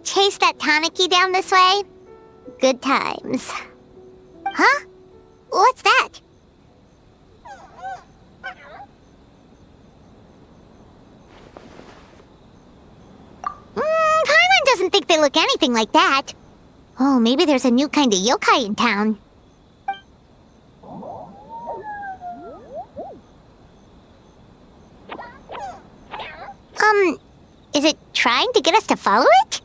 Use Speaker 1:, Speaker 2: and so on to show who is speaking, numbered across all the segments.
Speaker 1: chase that Tanuki down this way? Good times. Huh? What's that? Paimon doesn't think they look anything like that. Oh, maybe there's a new kind of yokai in town. Is it trying to get us to follow it?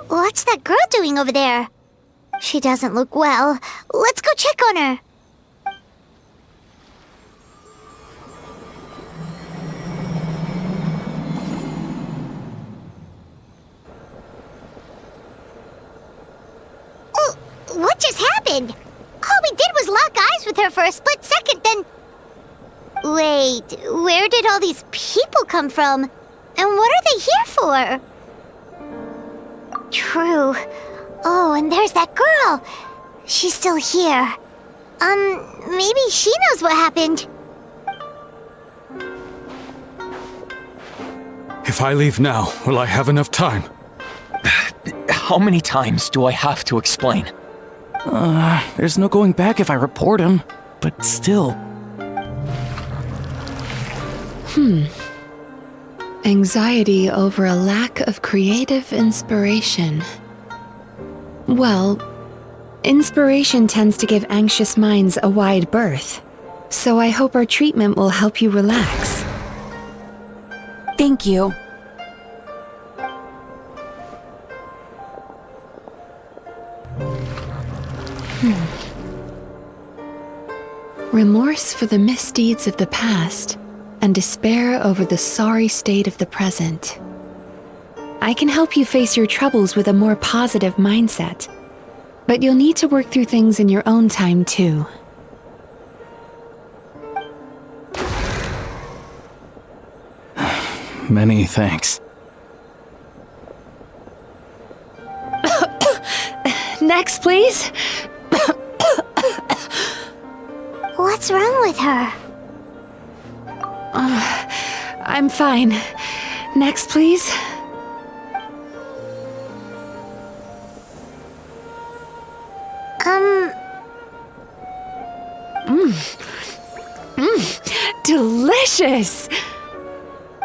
Speaker 1: What's that girl doing over there? She doesn't look well. Let's go check on her. Oh, what just happened? All we did was lock eyes with her for a split second, then... Wait, where did all these people come from? And what are they here for? True. Oh, and there's that girl. She's still here. Maybe she knows what happened.
Speaker 2: If I leave now, will I have enough time?
Speaker 3: How many times do I have to explain?
Speaker 4: There's no going back if I report him. But still.
Speaker 5: Anxiety over a lack of creative inspiration. Well, inspiration tends to give anxious minds a wide berth. So I hope our treatment will help you relax.
Speaker 6: Thank you.
Speaker 5: Remorse for the misdeeds of the past, and despair over the sorry state of the present. I can help you face your troubles with a more positive mindset, but you'll need to work through things in your own time too.
Speaker 4: Many thanks.
Speaker 5: Next, please.
Speaker 1: What's wrong with her?
Speaker 5: I'm fine. Next, please. Delicious!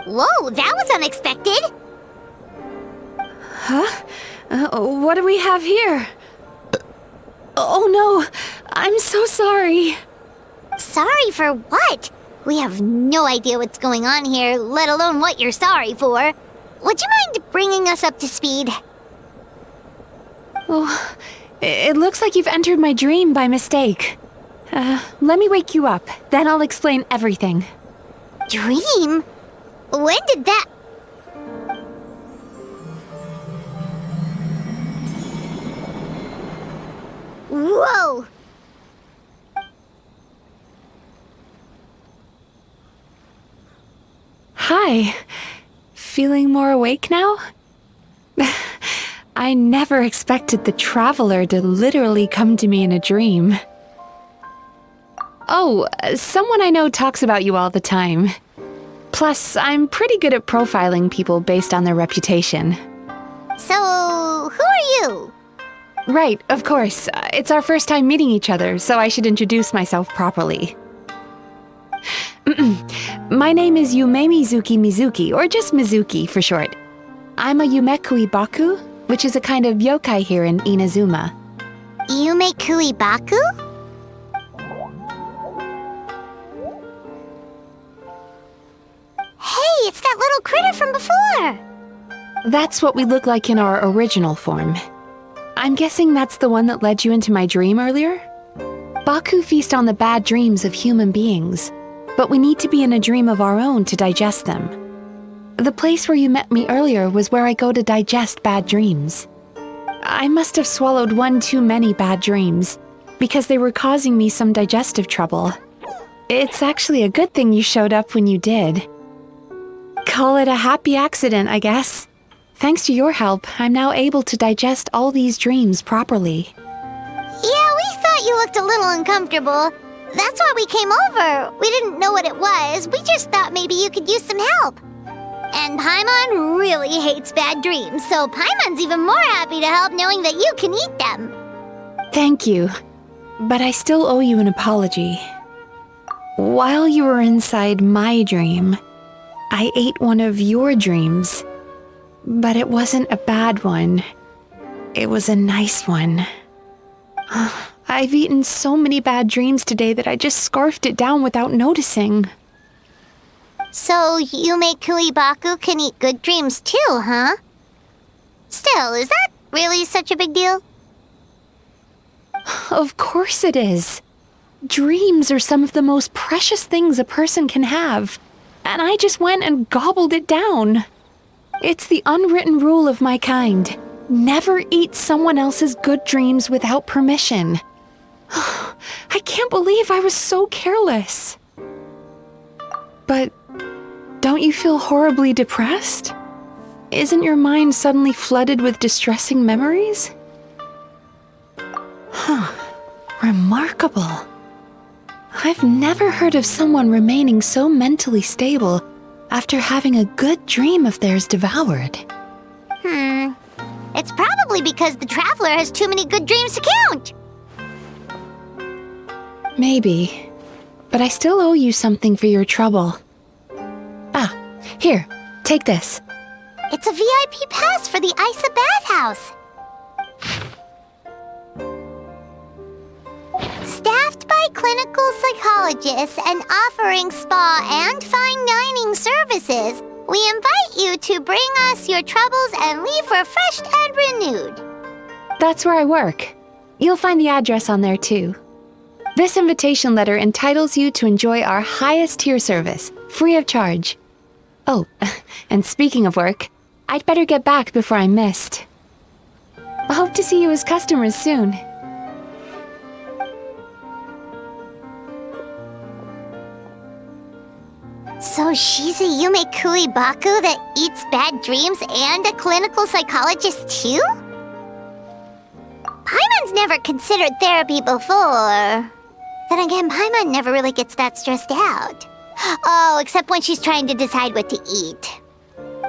Speaker 1: Whoa, that was unexpected.
Speaker 5: Huh? What do we have here? Oh no, I'm so sorry.
Speaker 1: Sorry for what? We have no idea what's going on here, let alone what you're sorry for. Would you mind bringing us up to speed?
Speaker 5: Oh, it looks like you've entered my dream by mistake. Let me wake you up, then I'll explain everything.
Speaker 1: Dream? When did that... Whoa!
Speaker 5: Hi. Feeling more awake now? I never expected the Traveler to literally come to me in a dream. Oh, someone I know talks about you all the time. Plus, I'm pretty good at profiling people based on their reputation.
Speaker 1: So, who are you?
Speaker 5: Right, of course. It's our first time meeting each other, so I should introduce myself properly. My name is Yumemizuki, or just Mizuki for short. I'm a Yumekui Baku, which is a kind of yokai here in Inazuma.
Speaker 1: Yumekui Baku? Hey, it's that little critter from before!
Speaker 5: That's what we look like in our original form. I'm guessing that's the one that led you into my dream earlier? Baku feast on the bad dreams of human beings. but we need to be in a dream of our own to digest them. The place where you met me earlier was where I go to digest bad dreams. I must have swallowed one too many bad dreams, because they were causing me some digestive trouble. It's actually a good thing you showed up when you did. Call it a happy accident, I guess. Thanks to your help, I'm now able to digest all these dreams properly.
Speaker 1: Yeah, we thought you looked a little uncomfortable. That's why we came over. We didn't know what it was. We just thought maybe you could use some help. And Paimon really hates bad dreams, so Paimon's even more happy to help knowing that you can eat them.
Speaker 5: Thank you, but I still owe you an apology. While you were inside my dream, I ate one of your dreams, but it wasn't a bad one. It was a nice one. I've eaten so many bad dreams today that I just scarfed it down without noticing.
Speaker 1: So Yumei Baku can eat good dreams too, huh? Still, is that really such a big deal?
Speaker 5: Of course it is. Dreams are some of the most precious things a person can have, and I just went and gobbled it down. It's the unwritten rule of my kind. Never eat someone else's good dreams without permission. I can't believe I was so careless. But don't you feel horribly depressed? Isn't your mind suddenly flooded with distressing memories? Remarkable. I've never heard of someone remaining so mentally stable after having a good dream of theirs devoured.
Speaker 1: It's probably because the traveler has too many good dreams to count.
Speaker 5: Maybe, but I still owe you something for your trouble. Here, take this.
Speaker 1: It's a VIP pass for the Isa bathhouse. Staffed by clinical psychologists and offering spa and fine dining services, we invite you to bring us your troubles and leave refreshed and renewed.
Speaker 5: That's where I work. You'll find the address on there too. This invitation letter entitles you to enjoy our highest tier service, free of charge. Oh, and speaking of work, I'd better get back before I'm missed. I hope to see you as customers soon.
Speaker 1: So she's a Yumei Baku that eats bad dreams and a clinical psychologist too? Paimon's never considered therapy before. Then again, Paimon never really gets that stressed out. Oh, except when she's trying to decide what to eat.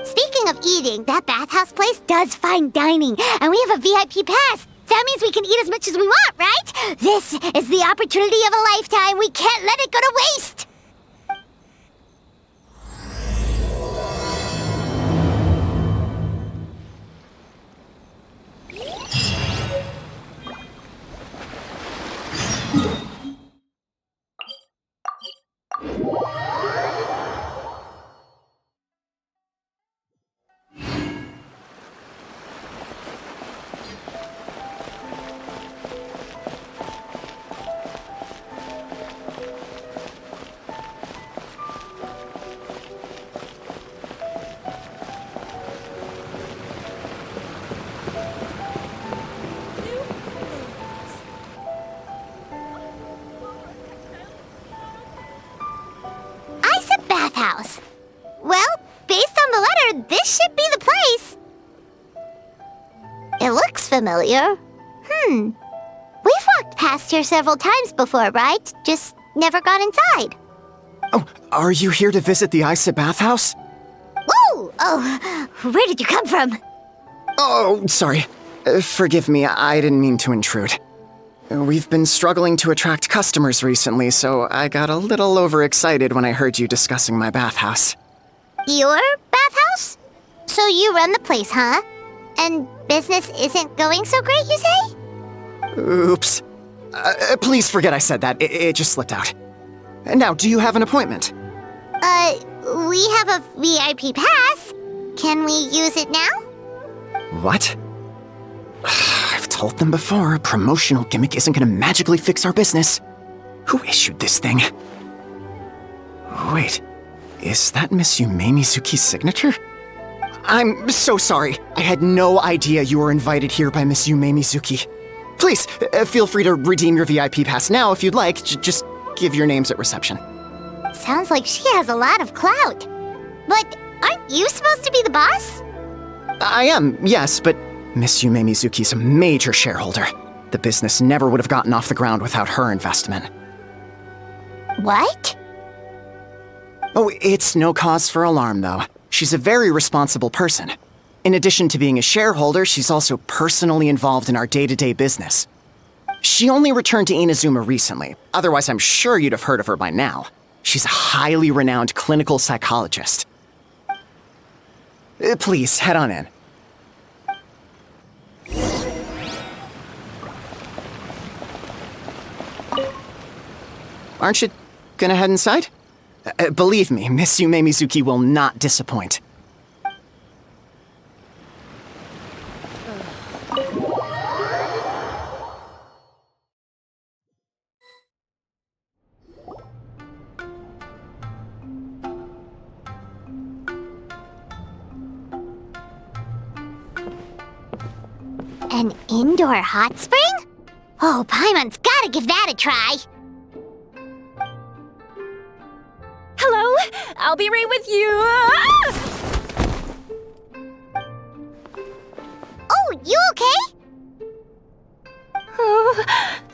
Speaker 1: Speaking of eating, that bathhouse place does fine dining, and we have a VIP pass. That means we can eat as much as we want, right? This is the opportunity of a lifetime. We can't let it go to waste. Bathhouse. Well, based on the letter, this should be the place. It looks familiar. We've walked past here several times before, right? Just never gone inside.
Speaker 6: Oh, are you here to visit the Isa bathhouse?
Speaker 1: Whoa! Oh, where did you come from?
Speaker 6: Oh, sorry. Forgive me, I didn't mean to intrude. We've been struggling to attract customers recently, so I got a little overexcited when I heard you discussing my bathhouse.
Speaker 1: Your bathhouse? So you run the place, huh? And business isn't going so great, you say?
Speaker 6: Oops. Please forget I said that. It just slipped out. Now, do you have an appointment?
Speaker 1: We have a VIP pass. Can we use it now?
Speaker 6: What? I've told them before, a promotional gimmick isn't gonna magically fix our business. Who issued this thing? Wait, is that Miss Yumemizuki's signature? I'm so sorry. I had no idea you were invited here by Miss Yumemizuki. Please, feel free to redeem your VIP pass now if you'd like. Just give your names at reception.
Speaker 1: Sounds like she has a lot of clout. But aren't you supposed to be the boss?
Speaker 6: I am, yes, but Miss Yumemizuki's a major shareholder. The business never would have gotten off the ground without her investment.
Speaker 1: What?
Speaker 6: Oh, it's no cause for alarm, though. She's a very responsible person. In addition to being a shareholder, she's also personally involved in our day-to-day business. She only returned to Inazuma recently, otherwise I'm sure you'd have heard of her by now. She's a highly renowned clinical psychologist. Please, head on in. Aren't you gonna head inside? Believe me, Miss Yumemizuki will not disappoint.
Speaker 1: An indoor hot spring? Oh, Paimon's gotta give that a try.
Speaker 7: Hello? I'll be right with you.
Speaker 1: Oh, you okay?
Speaker 7: Oh,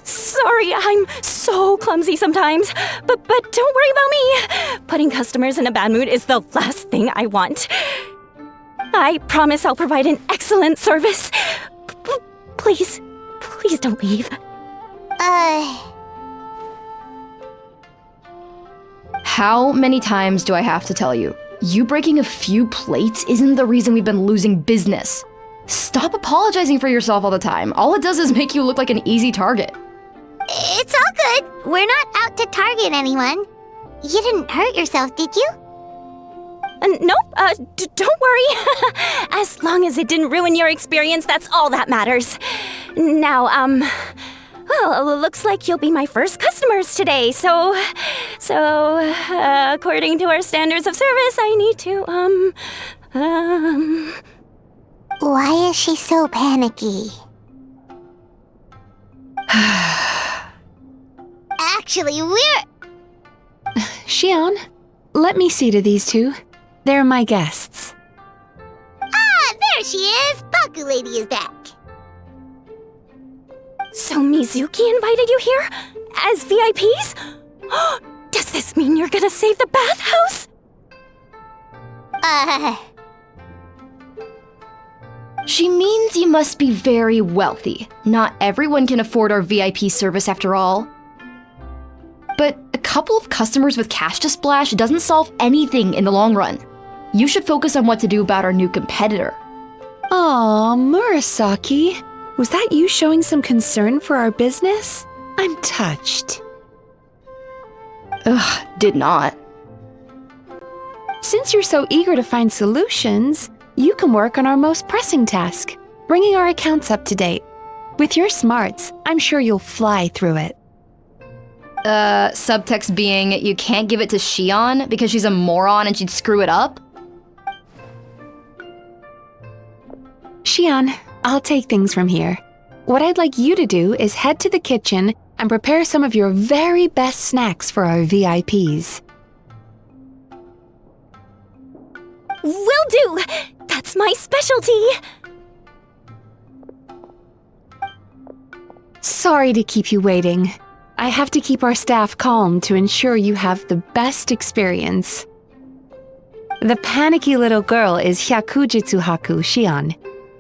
Speaker 7: sorry, I'm so clumsy sometimes. But don't worry about me. Putting customers in a bad mood is the last thing I want. I promise I'll provide an excellent service. Please don't leave.
Speaker 8: How many times do I have to tell you? You breaking a few plates isn't the reason we've been losing business. Stop apologizing for yourself all the time. All it does is make you look like an easy target.
Speaker 1: It's all good. We're not out to target anyone. You didn't hurt yourself, did you?
Speaker 7: Nope, don't worry. As long as it didn't ruin your experience, that's all that matters. Now, well, it looks like you'll be my first customers today, so, according to our standards of service, I need to,
Speaker 1: Why is she so panicky? Actually, we're...
Speaker 5: Xion, let me see to these two. They're my guests.
Speaker 1: Ah, there she is! Baku Lady is back.
Speaker 7: So Mizuki invited you here? As VIPs? Does this mean you're gonna save the bathhouse?
Speaker 8: She means you must be very wealthy. Not everyone can afford our VIP service after all. But a couple of customers with cash to splash doesn't solve anything in the long run. You should focus on what to do about our new competitor.
Speaker 5: Aw, Murasaki. Was that you showing some concern for our business? I'm touched.
Speaker 8: Ugh, did not.
Speaker 5: Since you're so eager to find solutions, you can work on our most pressing task, bringing our accounts up to date. With your smarts, I'm sure you'll fly through it.
Speaker 8: Subtext being, you can't give it to Xion because she's a moron and she'd screw it up?
Speaker 5: Xion, I'll take things from here. What I'd like you to do is head to the kitchen and prepare some of your very best snacks for our VIPs.
Speaker 7: Will do! That's my specialty!
Speaker 5: Sorry to keep you waiting. I have to keep our staff calm to ensure you have the best experience. The panicky little girl is Hyakujitsu Haku Xion,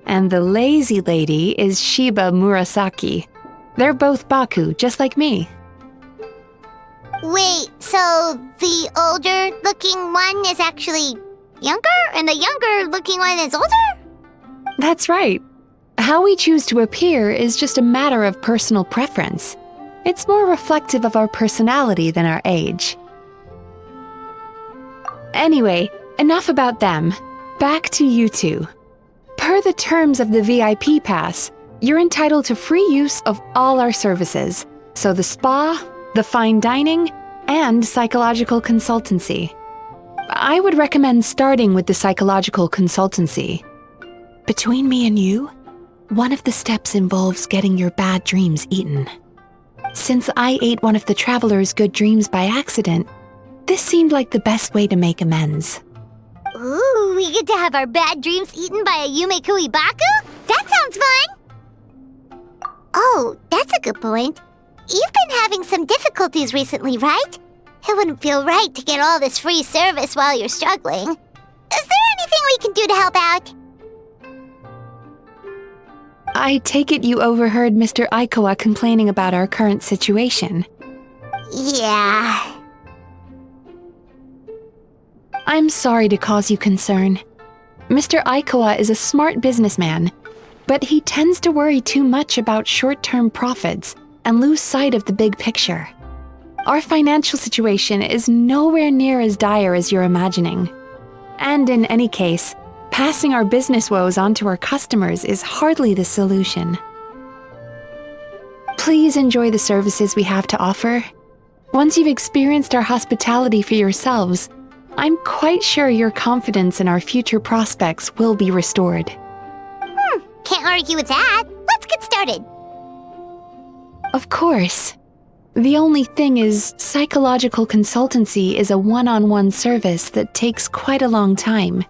Speaker 5: and the lazy lady is Shiba Murasaki. They're both Baku, just like me.
Speaker 1: Wait, so the older-looking one is actually younger, and the younger-looking one is older?
Speaker 5: That's right. How we choose to appear is just a matter of personal preference. It's more reflective of our personality than our age. Anyway, enough about them. Back to you two. Per the terms of the VIP pass, you're entitled to free use of all our services. So the spa, the fine dining, and psychological consultancy. I would recommend starting with the psychological consultancy. Between me and you, one of the steps involves getting your bad dreams eaten. Since I ate one of the traveler's good dreams by accident, this seemed like the best way to make amends.
Speaker 1: Ooh, we get to have our bad dreams eaten by a Yumemizuki Baku? That sounds fun! Oh, that's a good point. You've been having some difficulties recently, right? It wouldn't feel right to get all this free service while you're struggling. Is there anything we can do to help out?
Speaker 5: I take it you overheard Mr. Aikawa complaining about our current situation.
Speaker 1: Yeah.
Speaker 5: I'm sorry to cause you concern. Mr. Aikawa is a smart businessman, but he tends to worry too much about short-term profits and lose sight of the big picture. Our financial situation is nowhere near as dire as you're imagining. And in any case, passing our business woes on to our customers is hardly the solution. Please enjoy the services we have to offer. Once you've experienced our hospitality for yourselves, I'm quite sure your confidence in our future prospects will be restored.
Speaker 1: Can't argue with that. Let's get started.
Speaker 5: Of course. The only thing is, psychological consultancy is a one-on-one service that takes quite a long time.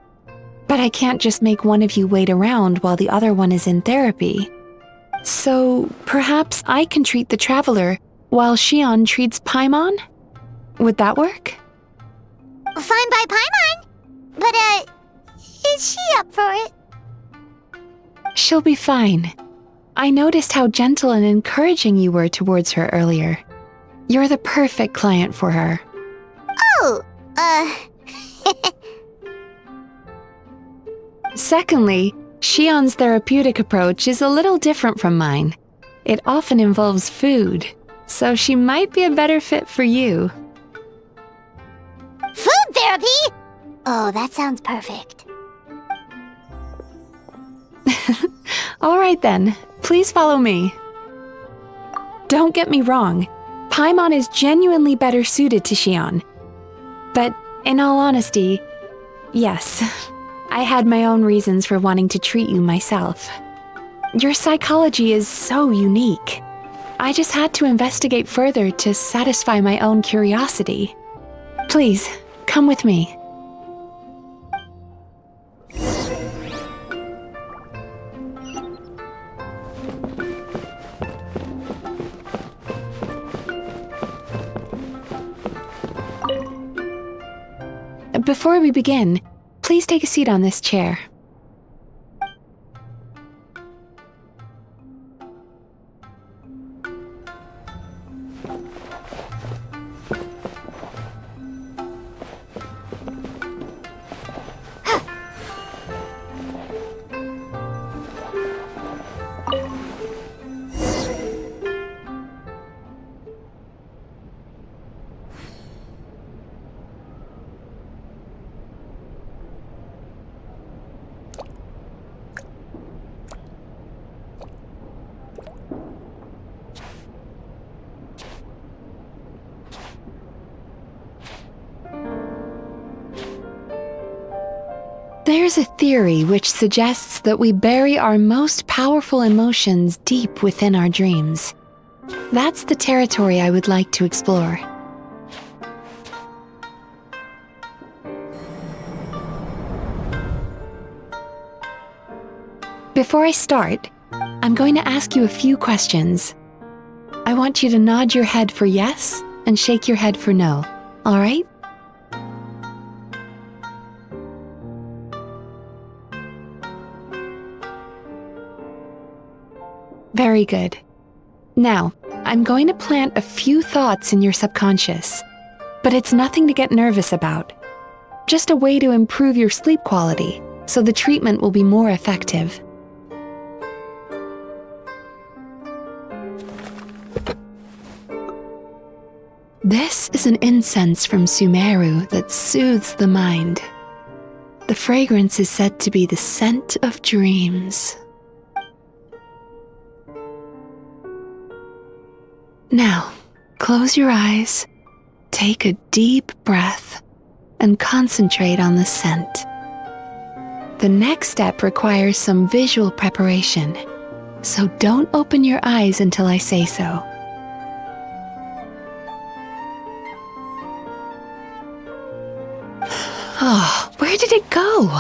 Speaker 5: But I can't just make one of you wait around while the other one is in therapy. So, perhaps I can treat the traveler while Shion treats Paimon? Would that work?
Speaker 1: Fine by Paimon. But, is she up for it?
Speaker 5: She'll be fine. I noticed how gentle and encouraging you were towards her earlier. You're the perfect client for her.
Speaker 1: Oh,
Speaker 5: Secondly, Shion's therapeutic approach is a little different from mine. It often involves food, so she might be a better fit for you.
Speaker 1: Food therapy? Oh, that sounds perfect.
Speaker 5: All right then, please follow me. Don't get me wrong, Paimon is genuinely better suited to Shion. But in all honesty, yes, I had my own reasons for wanting to treat you myself. Your psychology is so unique. I just had to investigate further to satisfy my own curiosity. Please, come with me. Before we begin, please take a seat on this chair. There's a theory which suggests that we bury our most powerful emotions deep within our dreams. That's the territory I would like to explore. Before I start, I'm going to ask you a few questions. I want you to nod your head for yes and shake your head for no, all right? Very good. Now, I'm going to plant a few thoughts in your subconscious, but it's nothing to get nervous about. Just a way to improve your sleep quality, so the treatment will be more effective. This is an incense from Sumeru that soothes the mind. The fragrance is said to be the scent of dreams. Now, close your eyes, Take a deep breath and concentrate on the scent. The next step requires some visual preparation, so don't open your eyes until I say so. Oh, where did it go?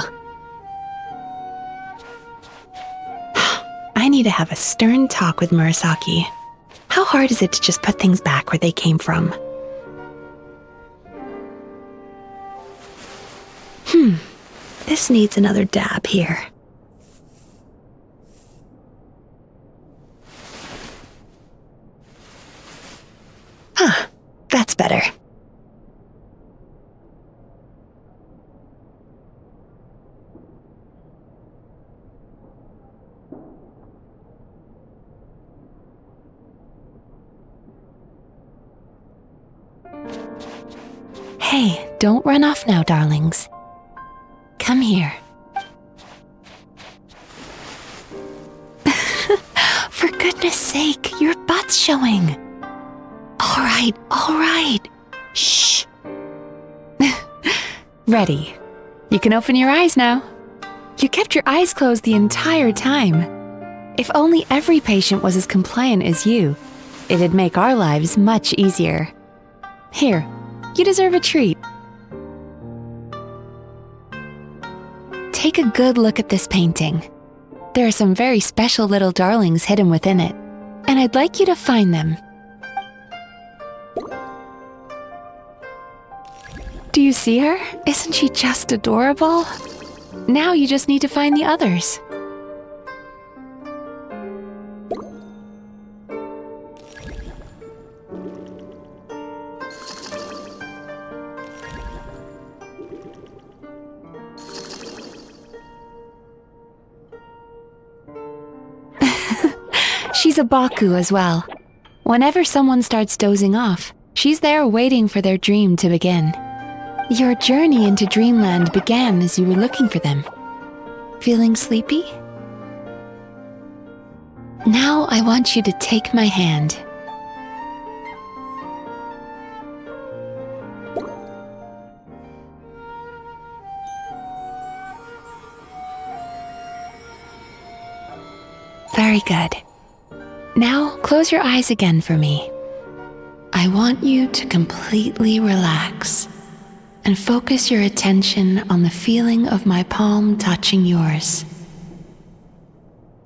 Speaker 5: I need to have a stern talk with Murasaki. How hard is it to just put things back where they came from? This needs another dab here. That's better. Hey, don't run off now, darlings. Come here. For goodness sake, your butt's showing. All right. Shh. Ready. You can open your eyes now. You kept your eyes closed the entire time. If only every patient was as compliant as you, it'd make our lives much easier. Here, you deserve a treat. Take a good look at this painting. There are some very special little darlings hidden within it, and I'd like you to find them. Do you see her? Isn't she just adorable? Now you just need to find the others. She's a Baku as well. Whenever someone starts dozing off, she's there waiting for their dream to begin. Your journey into Dreamland began as you were looking for them. Feeling sleepy? Now I want you to take my hand. Very good. Now close your eyes again for me. I want you to completely relax and focus your attention on the feeling of my palm touching yours.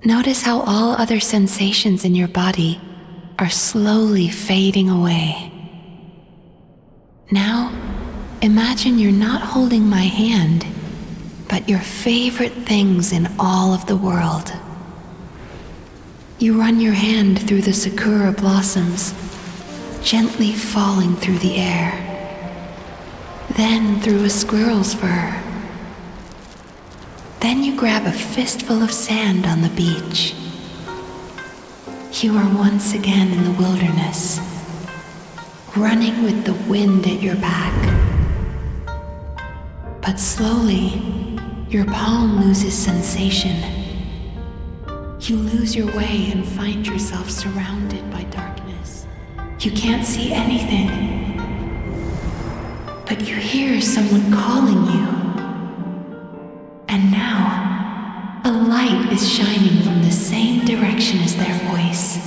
Speaker 5: Notice how all other sensations in your body are slowly fading away. Now, imagine you're not holding my hand, but your favorite things in all of the world. You run your hand through the sakura blossoms, gently falling through the air. Then through a squirrel's fur. Then you grab a fistful of sand on the beach. You are once again in the wilderness, running with the wind at your back. But slowly, your palm loses sensation. You lose your way and find yourself surrounded by darkness. You can't see anything, but you hear someone calling you. And now, a light is shining from the same direction as their voice.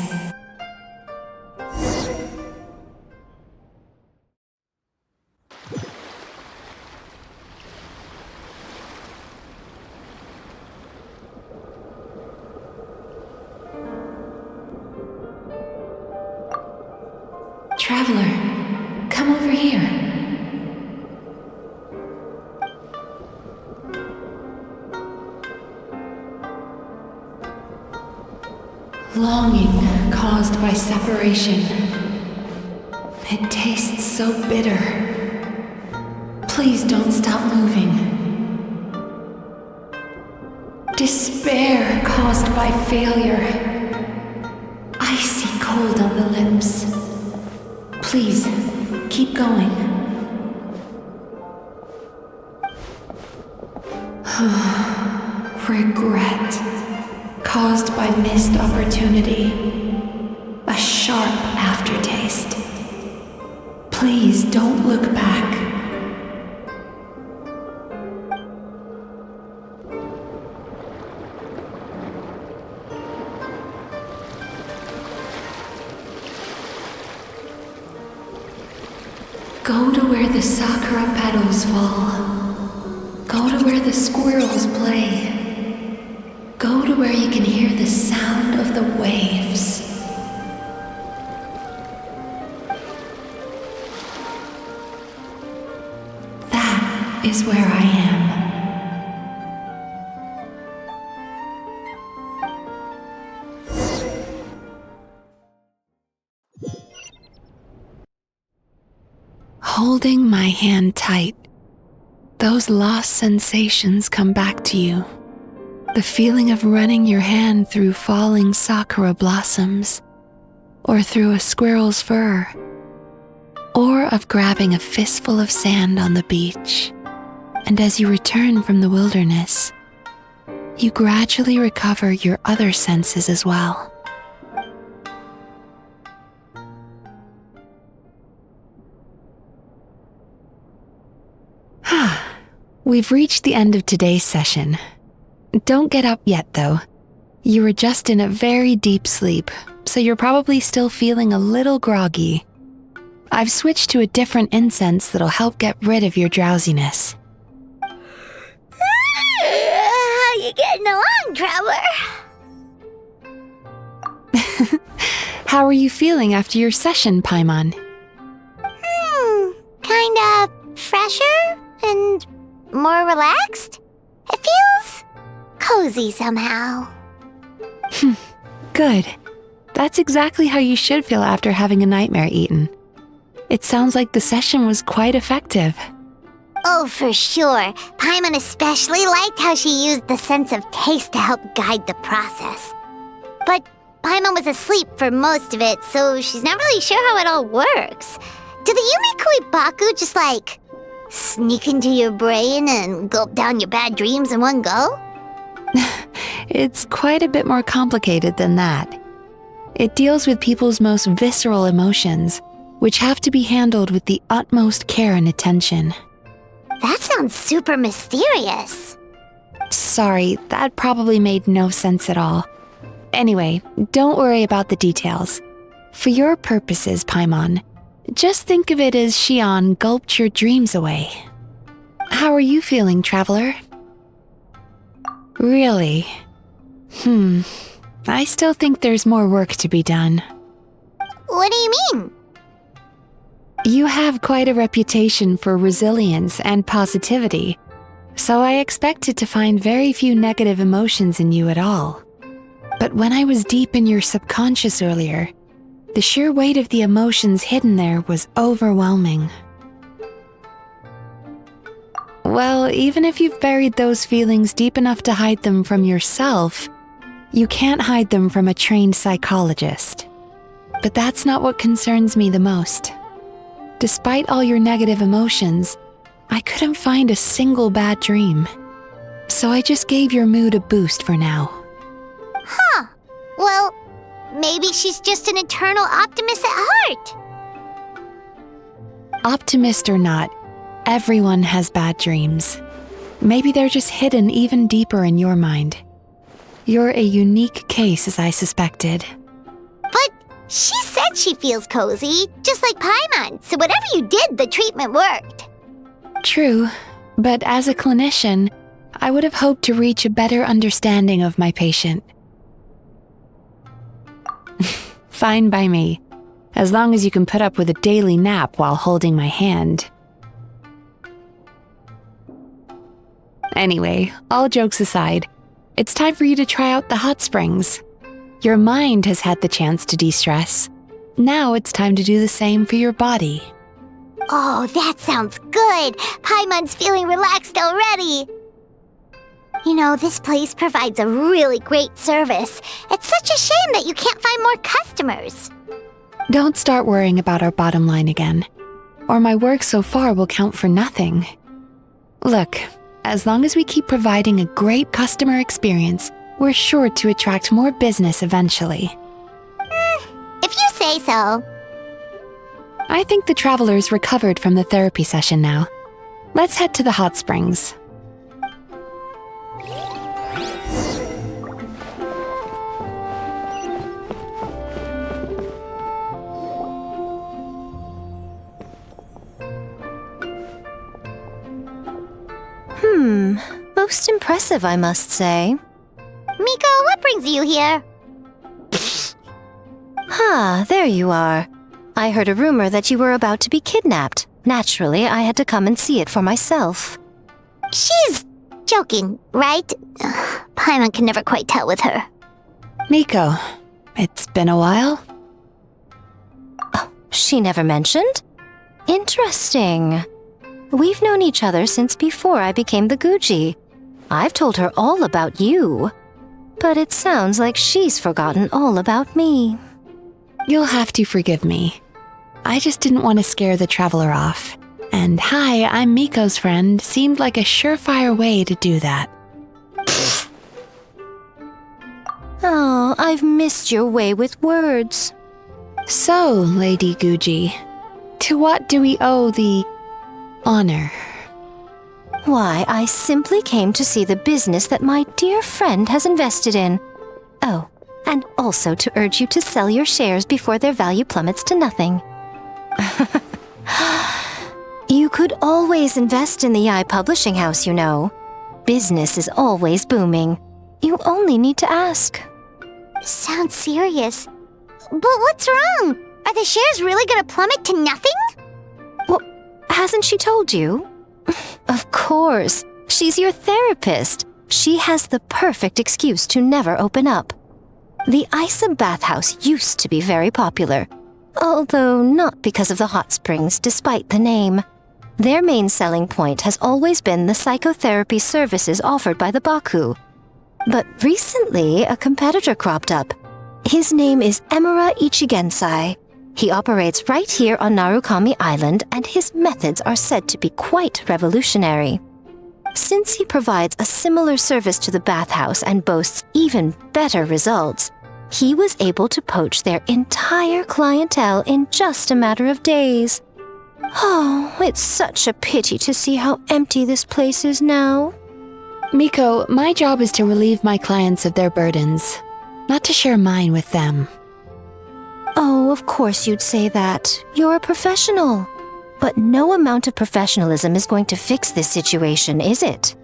Speaker 5: Traveler, come over here. Longing caused by separation. It tastes so bitter. Please don't stop moving. Despair caused by failure. Icy cold on the lips. Please, keep going. Regret, caused by missed opportunity. A sharp aftertaste. Please don't look back. Go to where the sakura petals fall. Go to where the squirrels play. Go to where you can hear the sound of the waves. That is where I am. Holding my hand tight, those lost sensations come back to you. The feeling of running your hand through falling sakura blossoms, or through a squirrel's fur, or of grabbing a fistful of sand on the beach. And as you return from the wilderness, you gradually recover your other senses as well. We've reached the end of today's session. Don't get up yet, though. You were just in a very deep sleep, so you're probably still feeling a little groggy. I've switched to a different incense that'll help get rid of your drowsiness.
Speaker 1: How you getting along, Traveler?
Speaker 5: How are you feeling after your session, Paimon?
Speaker 1: Kinda fresher and more relaxed? It feels cozy somehow.
Speaker 5: Good. That's exactly how you should feel after having a nightmare eaten. It sounds like the session was quite effective.
Speaker 1: Oh, for sure. Paimon especially liked how she used the sense of taste to help guide the process. But Paimon was asleep for most of it, so she's not really sure how it all works. Do the Yumikui Baku just sneak into your brain and gulp down your bad dreams in one go?
Speaker 5: It's quite a bit more complicated than that. It deals with people's most visceral emotions, which have to be handled with the utmost care and attention.
Speaker 1: That sounds super mysterious.
Speaker 5: Sorry, that probably made no sense at all. Anyway, don't worry about the details. For your purposes, Paimon, just think of it as Xion gulped your dreams away. How are you feeling, Traveler? Really? I still think there's more work to be done.
Speaker 1: What do you mean?
Speaker 5: You have quite a reputation for resilience and positivity, so I expected to find very few negative emotions in you at all. But when I was deep in your subconscious earlier, the sheer weight of the emotions hidden there was overwhelming. Well, even if you've buried those feelings deep enough to hide them from yourself, you can't hide them from a trained psychologist. But that's not what concerns me the most. Despite all your negative emotions, I couldn't find a single bad dream. So I just gave your mood a boost for now.
Speaker 1: Huh. Well, maybe she's just an eternal optimist at heart.
Speaker 5: Optimist or not, everyone has bad dreams. Maybe they're just hidden even deeper in your mind. You're a unique case, as I suspected.
Speaker 1: But she said she feels cozy, just like Paimon, so whatever you did, the treatment worked.
Speaker 5: True, but as a clinician, I would have hoped to reach a better understanding of my patient. Fine by me, as long as you can put up with a daily nap while holding my hand. Anyway, all jokes aside, it's time for you to try out the hot springs. Your mind has had the chance to de-stress. Now it's time to do the same for your body.
Speaker 1: Oh, that sounds good. Paimon's feeling relaxed already. You know, this place provides a really great service. It's such a shame that you can't find more customers.
Speaker 5: Don't start worrying about our bottom line again, or my work so far will count for nothing. Look, as long as we keep providing a great customer experience, we're sure to attract more business eventually.
Speaker 1: If you say so.
Speaker 5: I think the traveler's recovered from the therapy session now. Let's head to the hot springs.
Speaker 9: Most impressive, I must say.
Speaker 1: Miko, what brings you here?
Speaker 9: There you are. I heard a rumor that you were about to be kidnapped. Naturally, I had to come and see it for myself.
Speaker 1: She's joking, right? Paimon can never quite tell with her.
Speaker 5: Miko, it's been a while.
Speaker 9: She never mentioned? Interesting. We've known each other since before I became the Guji. I've told her all about you. But it sounds like she's forgotten all about me.
Speaker 5: You'll have to forgive me. I just didn't want to scare the traveler off. And hi, I'm Miko's friend seemed like a surefire way to do that.
Speaker 9: Oh, I've missed your way with words.
Speaker 5: So, Lady Guji, to what do we owe the honor?
Speaker 9: Why, I simply came to see the business that my dear friend has invested in. Oh, and also to urge you to sell your shares before their value plummets to nothing. You could always invest in the Yai Publishing House, you know. Business is always booming. You only need to ask.
Speaker 1: Sounds serious. But what's wrong? Are the shares really gonna plummet to nothing?
Speaker 9: Well, hasn't she told you? Of course. She's your therapist. She has the perfect excuse to never open up. The Isa bathhouse used to be very popular, although not because of the hot springs, despite the name. Their main selling point has always been the psychotherapy services offered by the Baku. But recently, a competitor cropped up. His name is Emura Ichigensai. He operates right here on Narukami Island, and his methods are said to be quite revolutionary. Since he provides a similar service to the bathhouse and boasts even better results, he was able to poach their entire clientele in just a matter of days. Oh, it's such a pity to see how empty this place is now.
Speaker 5: Miko, my job is to relieve my clients of their burdens, not to share mine with them.
Speaker 9: Oh, of course you'd say that. You're a professional. But no amount of professionalism is going to fix this situation, is it?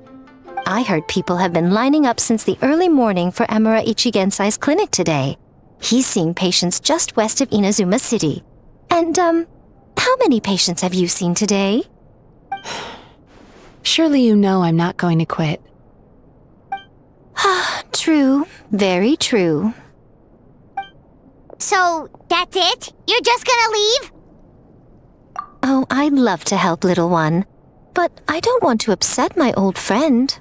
Speaker 9: I heard people have been lining up since the early morning for Emura Ichigensai's clinic today. He's seeing patients just west of Inazuma City. And, how many patients have you seen today?
Speaker 5: Surely you know I'm not going to quit.
Speaker 9: True. Very true.
Speaker 1: So, that's it? You're just gonna leave?
Speaker 9: Oh, I'd love to help, little one. But I don't want to upset my old friend.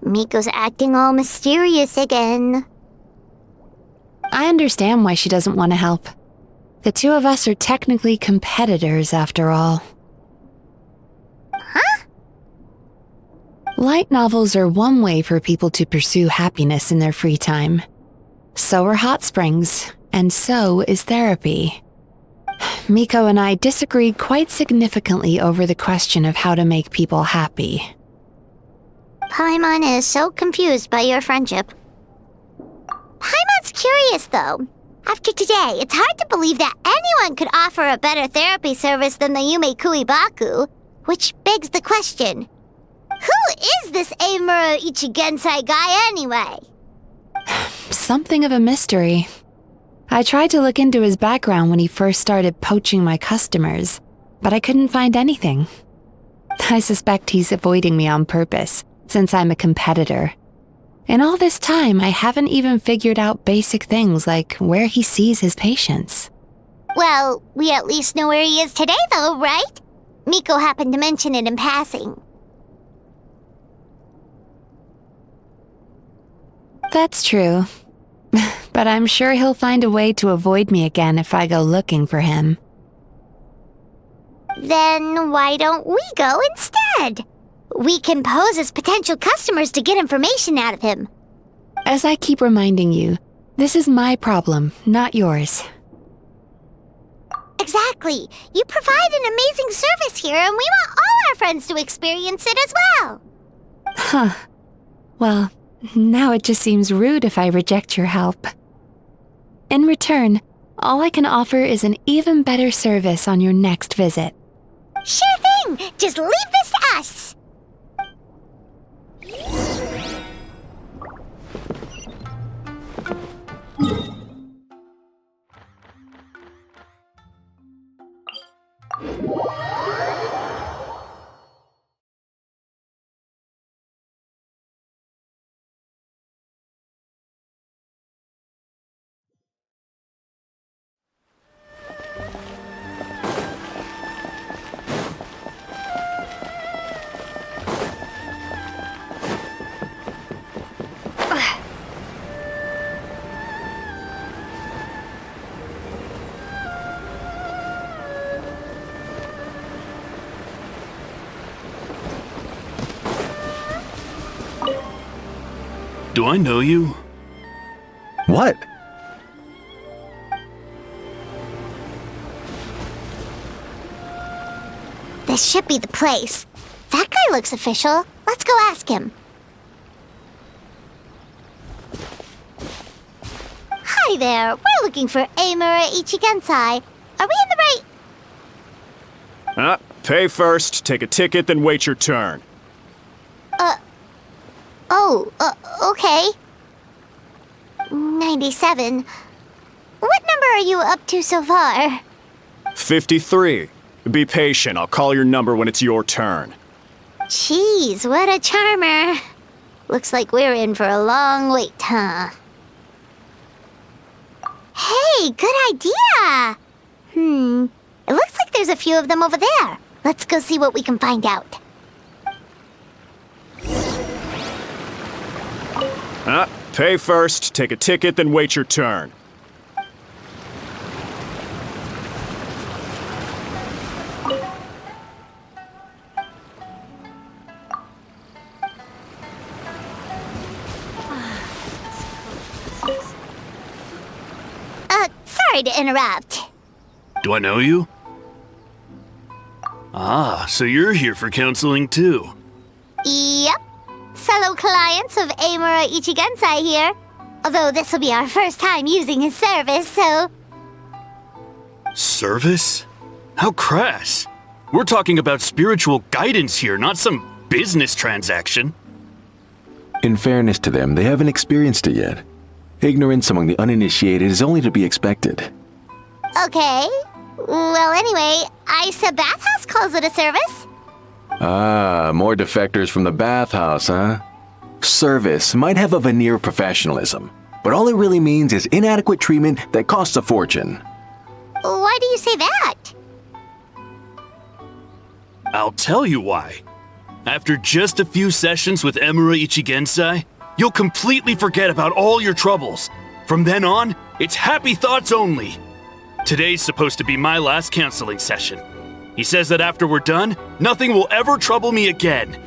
Speaker 1: Miko's acting all mysterious again.
Speaker 5: I understand why she doesn't want to help. The two of us are technically competitors, after all.
Speaker 1: Huh?
Speaker 5: Light novels are one way for people to pursue happiness in their free time. So are hot springs, and so is therapy. Miko and I disagreed quite significantly over the question of how to make people happy.
Speaker 1: Paimon is so confused by your friendship. Paimon's curious, though. After today, it's hard to believe that anyone could offer a better therapy service than the Yumei Baku, which begs the question, who is this Emura Ichigensai guy anyway?
Speaker 5: Something of a mystery. I tried to look into his background when he first started poaching my customers, but I couldn't find anything. I suspect he's avoiding me on purpose, since I'm a competitor. In all this time, I haven't even figured out basic things like where he sees his patients.
Speaker 1: Well, we at least know where he is today, though, right? Miko happened to mention it in passing.
Speaker 5: That's true. But I'm sure he'll find a way to avoid me again if I go looking for him.
Speaker 1: Then why don't we go instead? We can pose as potential customers to get information out of him.
Speaker 5: As I keep reminding you, this is my problem, not yours.
Speaker 1: Exactly. You provide an amazing service here, and we want all our friends to experience it as well.
Speaker 5: Huh. Well, now it just seems rude if I reject your help. In return, all I can offer is an even better service on your next visit.
Speaker 1: Sure thing! Just leave this to us!
Speaker 2: Do I know you?
Speaker 10: What?
Speaker 1: This should be the place. That guy looks official. Let's go ask him. Hi there. We're looking for Amura Ichigensai. Are we in the right...
Speaker 11: Pay first, take a ticket, then wait your turn.
Speaker 1: Okay. 97. What number are you up to so far?
Speaker 11: 53. Be patient, I'll call your number when it's your turn.
Speaker 1: Jeez, what a charmer. Looks like we're in for a long wait, huh? Hey, good idea! It looks like there's a few of them over there. Let's go see what we can find out.
Speaker 11: Pay first, take a ticket, then wait your turn.
Speaker 1: Sorry to interrupt.
Speaker 2: Do I know you? Ah, so you're here for counseling too.
Speaker 1: Yep. Fellow clients of Amura Ichigensai here. Although this will be our first time using his service, so...
Speaker 2: Service? How crass. We're talking about spiritual guidance here, not some business transaction.
Speaker 10: In fairness to them, they haven't experienced it yet. Ignorance among the uninitiated is only to be expected.
Speaker 1: Okay. Well, anyway, Isa Bathhouse calls it a service.
Speaker 10: Ah, more defectors from the bathhouse, huh? Service might have a veneer of professionalism, but all it really means is inadequate treatment that costs a fortune.
Speaker 1: Why do you say that?
Speaker 2: I'll tell you why. After just a few sessions with Amura Ichigensai, you'll completely forget about all your troubles. From then on, it's happy thoughts only. Today's supposed to be my last counseling session. He says that after we're done, nothing will ever trouble me again.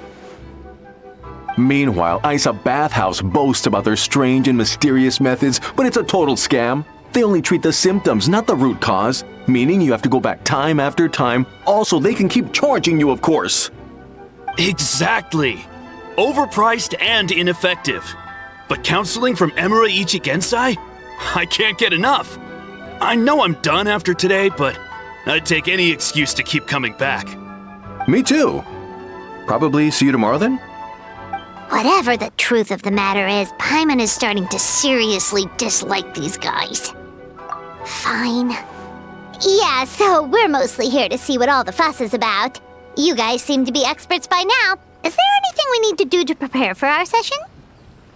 Speaker 10: Meanwhile, Isa Bathhouse boasts about their strange and mysterious methods, but it's a total scam. They only treat the symptoms, not the root cause, meaning you have to go back time after time. Also, they can keep charging you, of course.
Speaker 2: Exactly. Overpriced and ineffective. But counseling from Amura Ichigensai? I can't get enough. I know I'm done after today, but I'd take any excuse to keep coming back.
Speaker 10: Me too. Probably see you tomorrow then?
Speaker 1: Whatever the truth of the matter is, Paimon is starting to seriously dislike these guys. Fine. Yeah, so we're mostly here to see what all the fuss is about. You guys seem to be experts by now. Is there anything we need to do to prepare for our session?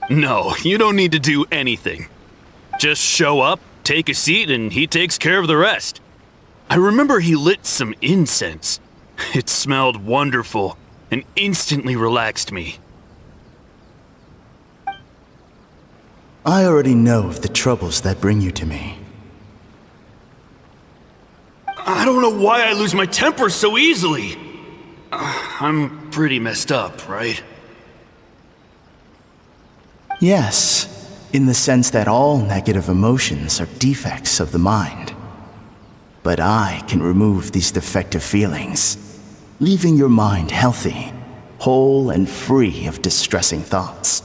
Speaker 2: No, you don't need to do anything. Just show up, take a seat, and he takes care of the rest. I remember he lit some incense. It smelled wonderful and instantly relaxed me.
Speaker 12: I already know of the troubles that bring you to me.
Speaker 2: I don't know why I lose my temper so easily. I'm pretty messed up, right?
Speaker 12: Yes, in the sense that all negative emotions are defects of the mind. But I can remove these defective feelings, leaving your mind healthy, whole and free of distressing thoughts.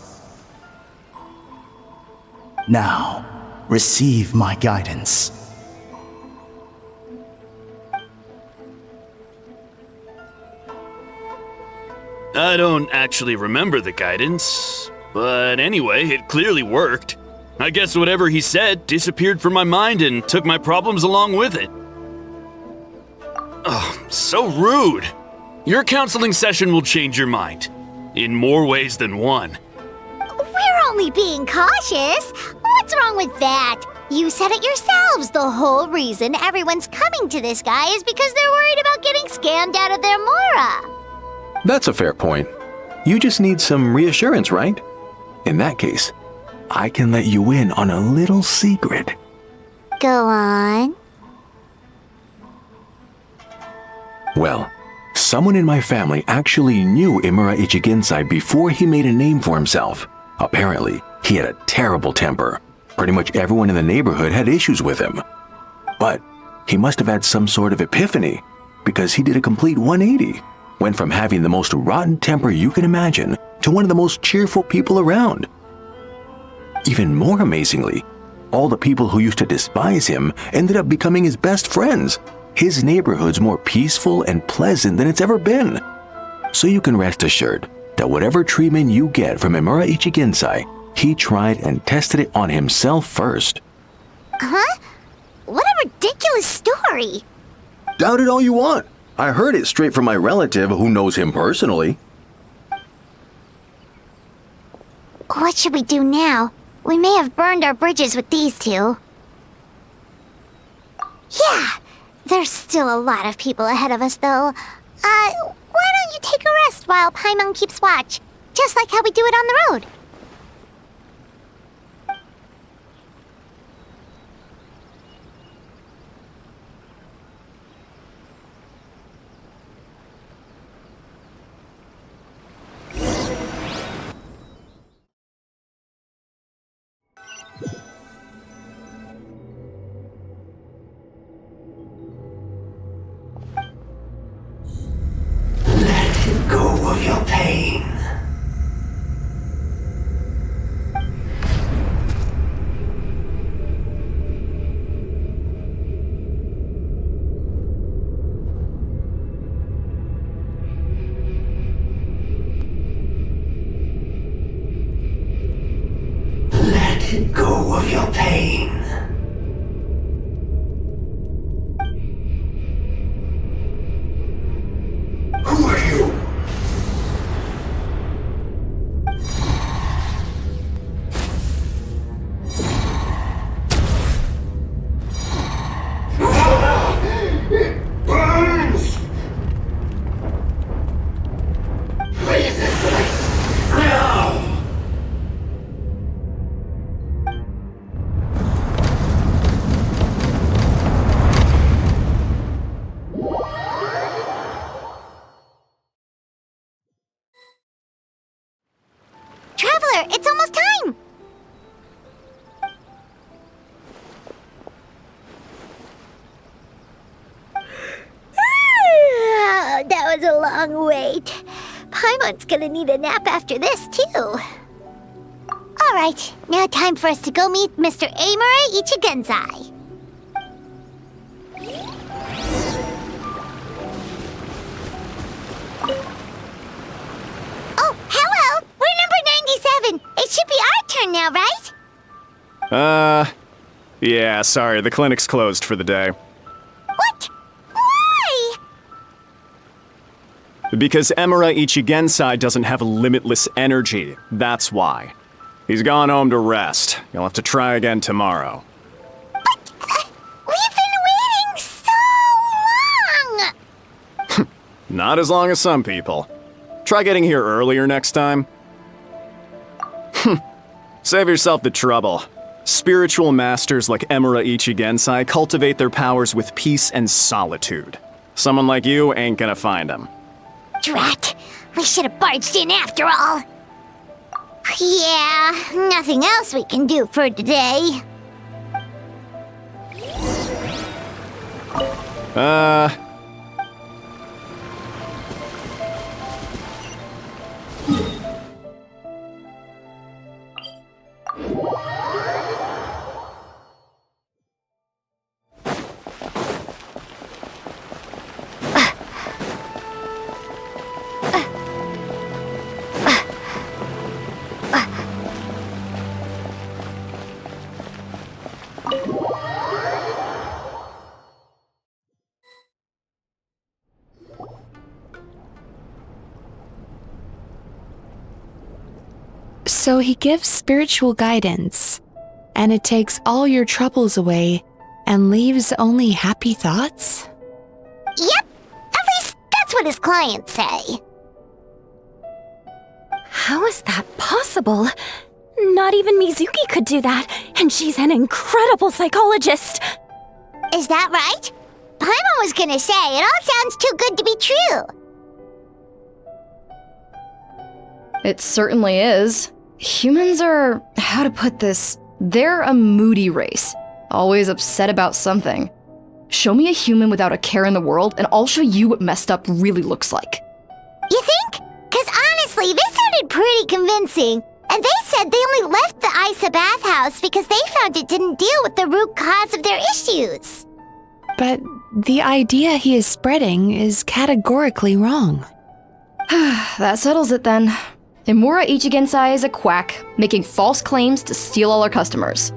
Speaker 12: Now, receive my guidance.
Speaker 2: I don't actually remember the guidance, but anyway, it clearly worked. I guess whatever he said disappeared from my mind and took my problems along with it. Oh, so rude. Your counseling session will change your mind, in more ways than one.
Speaker 1: We're only being cautious. What's wrong with that? You said it yourselves. The whole reason everyone's coming to this guy is because they're worried about getting scammed out of their Mora.
Speaker 10: That's a fair point. You just need some reassurance, right? In that case, I can let you in on a little secret.
Speaker 1: Go on.
Speaker 10: Well, someone in my family actually knew Imura Ichigensai before he made a name for himself. Apparently, he had a terrible temper. Pretty much everyone in the neighborhood had issues with him. But he must have had some sort of epiphany, because he did a complete 180. Went from having the most rotten temper you can imagine to one of the most cheerful people around. Even more amazingly, all the people who used to despise him ended up becoming his best friends. His neighborhood's more peaceful and pleasant than it's ever been. So you can rest assured that whatever treatment you get from Imura Ichigensai, he tried and tested it on himself first.
Speaker 1: Huh? What a ridiculous story.
Speaker 10: Doubt it all you want. I heard it straight from my relative who knows him personally.
Speaker 1: What should we do now? We may have burned our bridges with these two. Yeah, there's still a lot of people ahead of us, though. Why don't you take a rest while Paimon keeps watch? Just like how we do it on the road.
Speaker 13: Go of your pain. Let go of your pain. Who are you? It burns! Leave this place now!
Speaker 1: Traveler, it's almost time! That was a long wait. Paimon's gonna need a nap after this, too. Alright, now time for us to go meet Mr. Imura Ichigensai. Oh, hello! We're number 97! It should be our turn now, right?
Speaker 11: Yeah, sorry, the clinic's closed for the day.
Speaker 1: What? Why?
Speaker 11: Because Imura Ichigensai doesn't have limitless energy, that's why. He's gone home to rest. You'll have to try again tomorrow.
Speaker 1: But, we've been waiting so long!
Speaker 11: Not as long as some people. Try getting here earlier next time. Save yourself the trouble. Spiritual masters like Imura Ichigensai cultivate their powers with peace and solitude. Someone like you ain't gonna find them.
Speaker 1: Drat! We should have barged in after all! Yeah, nothing else we can do for today.
Speaker 5: So he gives spiritual guidance, and it takes all your troubles away and leaves only happy thoughts?
Speaker 1: Yep, at least that's what his clients say.
Speaker 7: How is that possible? Not even Mizuki could do that, and she's an incredible psychologist.
Speaker 1: Is that right? Paimon was gonna say, it all sounds too good to be true.
Speaker 8: It certainly is. Humans are, how to put this, they're a moody race, always upset about something. Show me a human without a care in the world, and I'll show you what messed up really looks like.
Speaker 1: You think? Because honestly, this sounded pretty convincing. And they said they only left the Isa bathhouse because they found it didn't deal with the root cause of their issues.
Speaker 5: But the idea he is spreading is categorically wrong.
Speaker 8: That settles it then. Imura Ichigensai is a quack, making false claims to steal all our customers.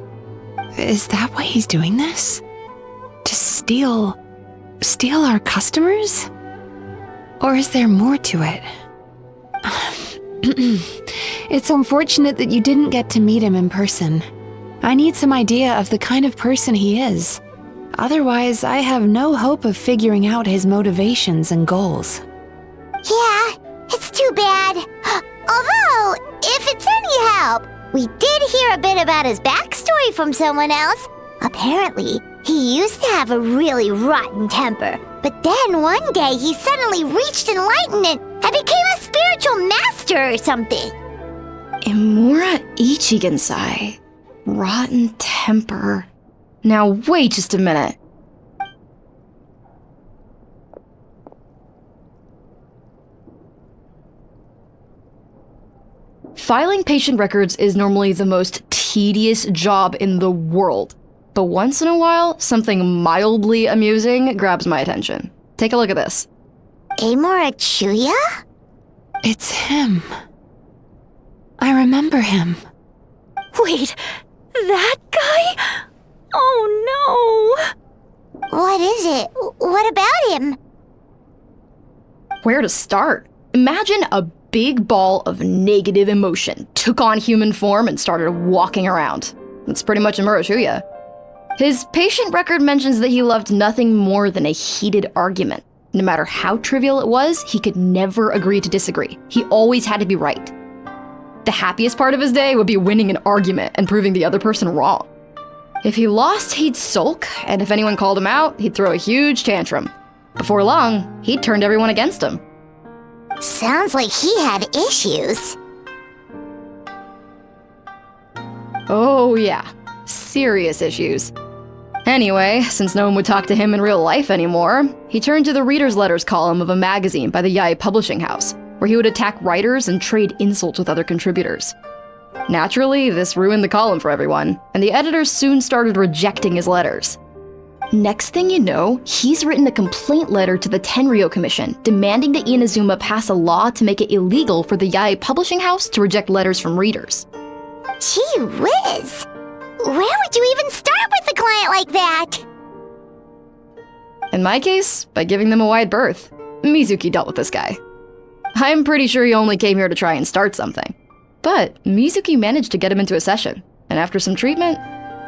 Speaker 5: Is that why he's doing this? To steal our customers? Or is there more to it? It's unfortunate that you didn't get to meet him in person. I need some idea of the kind of person he is. Otherwise, I have no hope of figuring out his motivations and goals.
Speaker 1: Yeah, it's too bad. Although, if it's any help, we did hear a bit about his backstory from someone else. Apparently, he used to have a really rotten temper, but then one day he suddenly reached enlightenment and became a spiritual master or something.
Speaker 8: Imura Ichigensai. Rotten temper. Now wait just a minute. Filing patient records is normally the most tedious job in the world. But once in a while, something mildly amusing grabs my attention. Take a look at this.
Speaker 1: Amora Chuya?
Speaker 5: It's him. I remember him.
Speaker 7: Wait, that guy? Oh no!
Speaker 1: What is it? What about him?
Speaker 8: Where to start? Imagine a big ball of negative emotion took on human form and started walking around. That's pretty much Imura Chuya. His patient record mentions that he loved nothing more than a heated argument. No matter how trivial it was, he could never agree to disagree. He always had to be right. The happiest part of his day would be winning an argument and proving the other person wrong. If he lost, he'd sulk, and if anyone called him out, he'd throw a huge tantrum. Before long, he'd turned everyone against him.
Speaker 1: Sounds like he had issues.
Speaker 8: Oh yeah, serious issues. Anyway, since no one would talk to him in real life anymore, he turned to the reader's letters column of a magazine by the Yae Publishing House, where he would attack writers and trade insults with other contributors. Naturally, this ruined the column for everyone, and the editors soon started rejecting his letters. Next thing you know, he's written a complaint letter to the Tenryo Commission, demanding that Inazuma pass a law to make it illegal for the Yae Publishing House to reject letters from readers.
Speaker 1: Gee whiz! Where would you even start with a client like that?
Speaker 8: In my case, by giving them a wide berth. Mizuki dealt with this guy. I'm pretty sure he only came here to try and start something. But Mizuki managed to get him into a session, and after some treatment,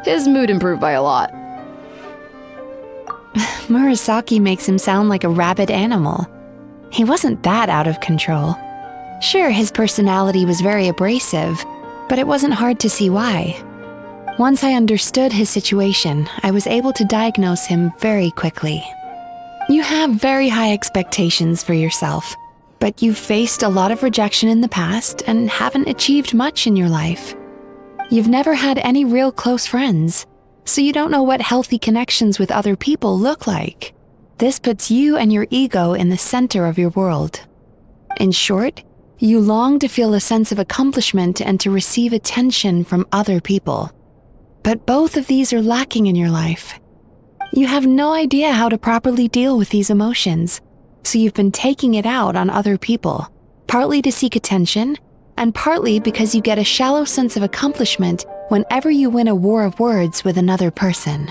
Speaker 8: his mood improved by a lot.
Speaker 5: Murasaki makes him sound like a rabid animal. He wasn't that out of control. Sure, his personality was very abrasive, but it wasn't hard to see why. Once I understood his situation, I was able to diagnose him very quickly. You have very high expectations for yourself, but you've faced a lot of rejection in the past and haven't achieved much in your life. You've never had any real close friends, so you don't know what healthy connections with other people look like. This puts you and your ego in the center of your world. In short, you long to feel a sense of accomplishment and to receive attention from other people. But both of these are lacking in your life. You have no idea how to properly deal with these emotions, so you've been taking it out on other people, partly to seek attention, and partly because you get a shallow sense of accomplishment whenever you win a war of words with another person.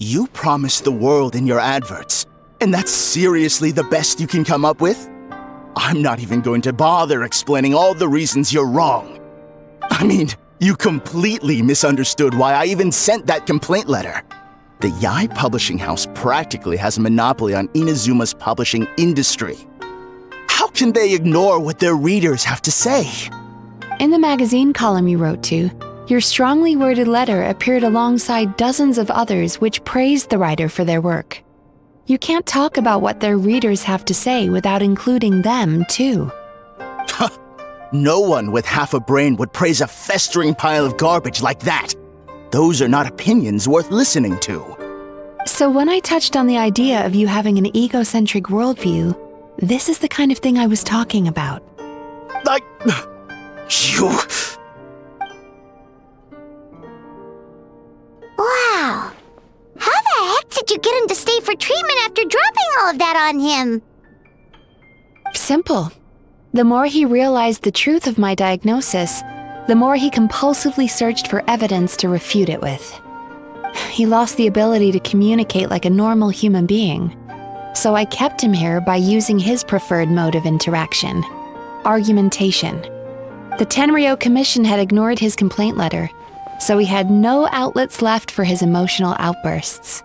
Speaker 12: You promised the world in your adverts, and that's seriously the best you can come up with? I'm not even going to bother explaining all the reasons you're wrong. I mean, you completely misunderstood why I even sent that complaint letter. The Yai Publishing House practically has a monopoly on Inazuma's publishing industry. How can they ignore what their readers have to say?
Speaker 5: In the magazine column you wrote to, your strongly worded letter appeared alongside dozens of others which praised the writer for their work. You can't talk about what their readers have to say without including them, too.
Speaker 12: No one with half a brain would praise a festering pile of garbage like that. Those are not opinions worth listening to.
Speaker 5: So when I touched on the idea of you having an egocentric worldview, this is the kind of thing I was talking about.
Speaker 12: You...
Speaker 1: Wow. How the heck did you get him to stay for treatment after dropping all of that on him?
Speaker 5: Simple. The more he realized the truth of my diagnosis, the more he compulsively searched for evidence to refute it with. He lost the ability to communicate like a normal human being. So I kept him here by using his preferred mode of interaction: argumentation. The Tenryo Commission had ignored his complaint letter, so he had no outlets left for his emotional outbursts.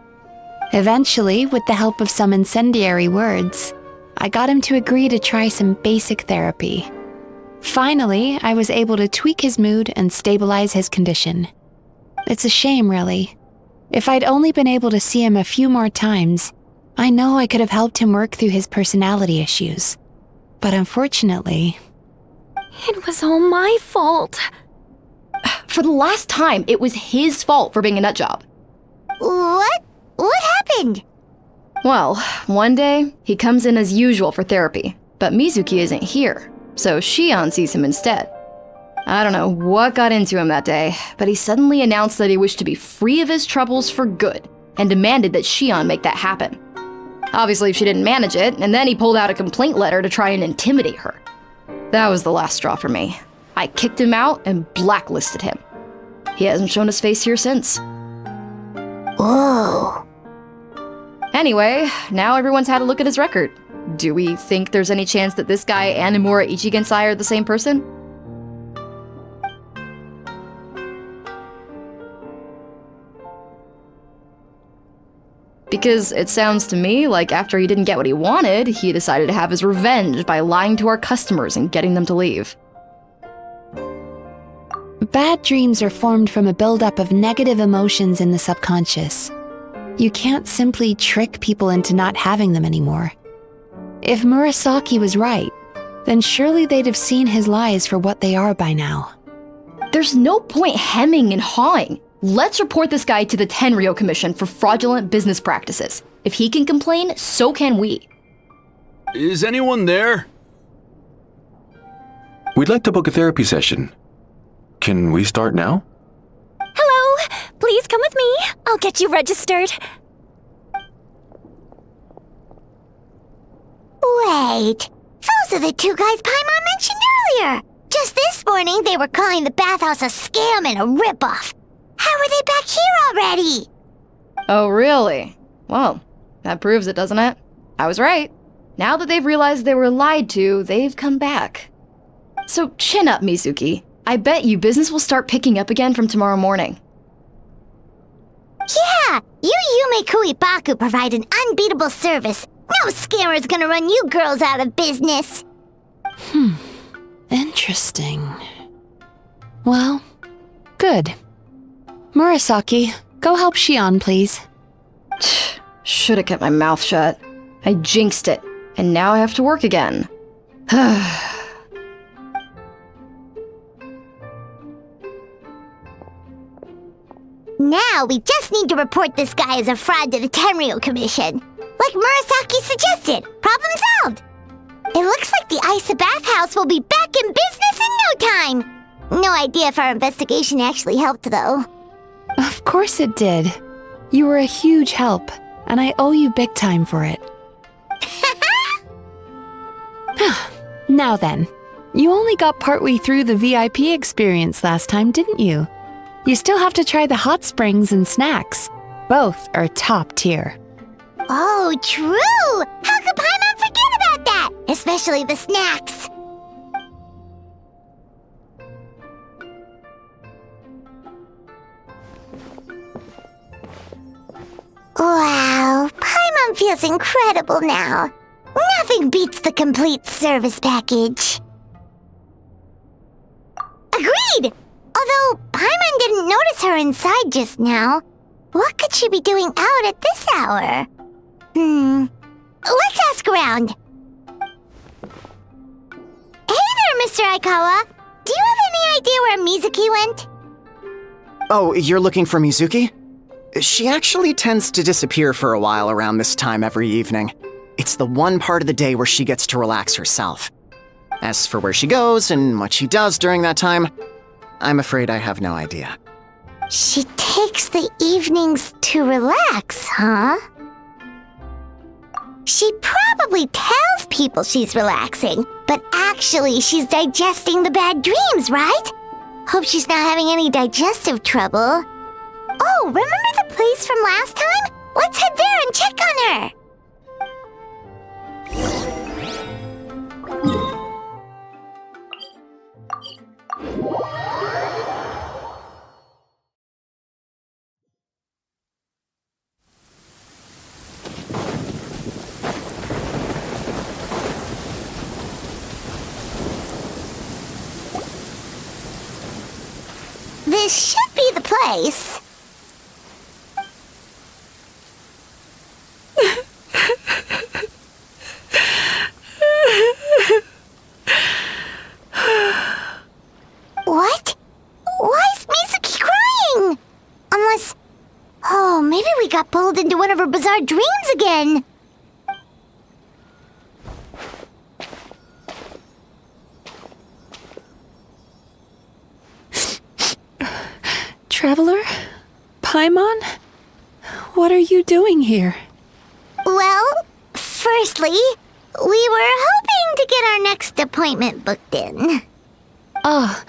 Speaker 5: Eventually, with the help of some incendiary words, I got him to agree to try some basic therapy. Finally, I was able to tweak his mood and stabilize his condition. It's a shame, really. If I'd only been able to see him a few more times, I know I could have helped him work through his personality issues. But unfortunately...
Speaker 7: It was all my fault.
Speaker 8: For the last time, it was his fault for being a nutjob.
Speaker 1: What? What happened?
Speaker 8: Well, one day, he comes in as usual for therapy, but Mizuki isn't here, so Shion sees him instead. I don't know what got into him that day, but he suddenly announced that he wished to be free of his troubles for good, and demanded that Shion make that happen. Obviously, she didn't manage it, and then he pulled out a complaint letter to try and intimidate her. That was the last straw for me. I kicked him out and blacklisted him. He hasn't shown his face here since.
Speaker 1: Whoa.
Speaker 8: Anyway, now everyone's had a look at his record. Do we think there's any chance that this guy and Imura Ichigensai are the same person? Because it sounds to me like after he didn't get what he wanted, he decided to have his revenge by lying to our customers and getting them to leave.
Speaker 5: Bad dreams are formed from a buildup of negative emotions in the subconscious. You can't simply trick people into not having them anymore. If Murasaki was right, then surely they'd have seen his lies for what they are by now.
Speaker 8: There's no point hemming and hawing. Let's report this guy to the Tenryo Commission for fraudulent business practices. If he can complain, so can we.
Speaker 2: Is anyone there?
Speaker 10: We'd like to book a therapy session. Can we start now?
Speaker 7: Hello! Please come with me. I'll get you registered.
Speaker 1: Wait. Those are the two guys Paimon mentioned earlier. Just this morning, they were calling the bathhouse a scam and a ripoff. How are they back here already?
Speaker 8: Oh, really? Well, that proves it, doesn't it? I was right. Now that they've realized they were lied to, they've come back. So chin up, Mizuki. I bet you business will start picking up again from tomorrow morning.
Speaker 1: Yeah, you Yume Kuibaku provide an unbeatable service. No scammer's gonna run you girls out of business.
Speaker 5: Interesting. Well, good. Murasaki, go help Shion, please.
Speaker 8: Should have kept my mouth shut. I jinxed it, and now I have to work again.
Speaker 1: Now Now we just need to report this guy as a fraud to the Tenryo Commission. Like Murasaki suggested. Problem solved. It looks like the Isa bathhouse will be back in business in no time. No idea if our investigation actually helped, though.
Speaker 5: Of course it did. You were a huge help, and I owe you big time for it. Now then, you only got partway through the VIP experience last time, didn't you? You still have to try the hot springs and snacks. Both are top tier.
Speaker 1: Oh, true! How could Paimon forget about that? Especially the snacks. Wow, Paimon feels incredible now. Nothing beats the complete service package. Agreed! Although Paimon didn't notice her inside just now. What could she be doing out at this hour? Let's ask around. Hey there, Mr. Aikawa. Do you have any idea where Mizuki went?
Speaker 6: Oh, you're looking for Mizuki? She actually tends to disappear for a while around this time every evening. It's the one part of the day where she gets to relax herself. As for where she goes and what she does during that time, I'm afraid I have no idea.
Speaker 1: She takes the evenings to relax, huh? She probably tells people she's relaxing, but actually she's digesting the bad dreams, right? Hope she's not having any digestive trouble. Oh, remember the place from last time? Let's head there and check on her! This should be the place. What? Why is Mizuki crying? Unless... Oh, maybe we got pulled into one of her bizarre dreams again.
Speaker 5: Traveler? Paimon? What are you doing here?
Speaker 1: Well, firstly, we were hoping to get our next appointment booked in.
Speaker 5: Oh,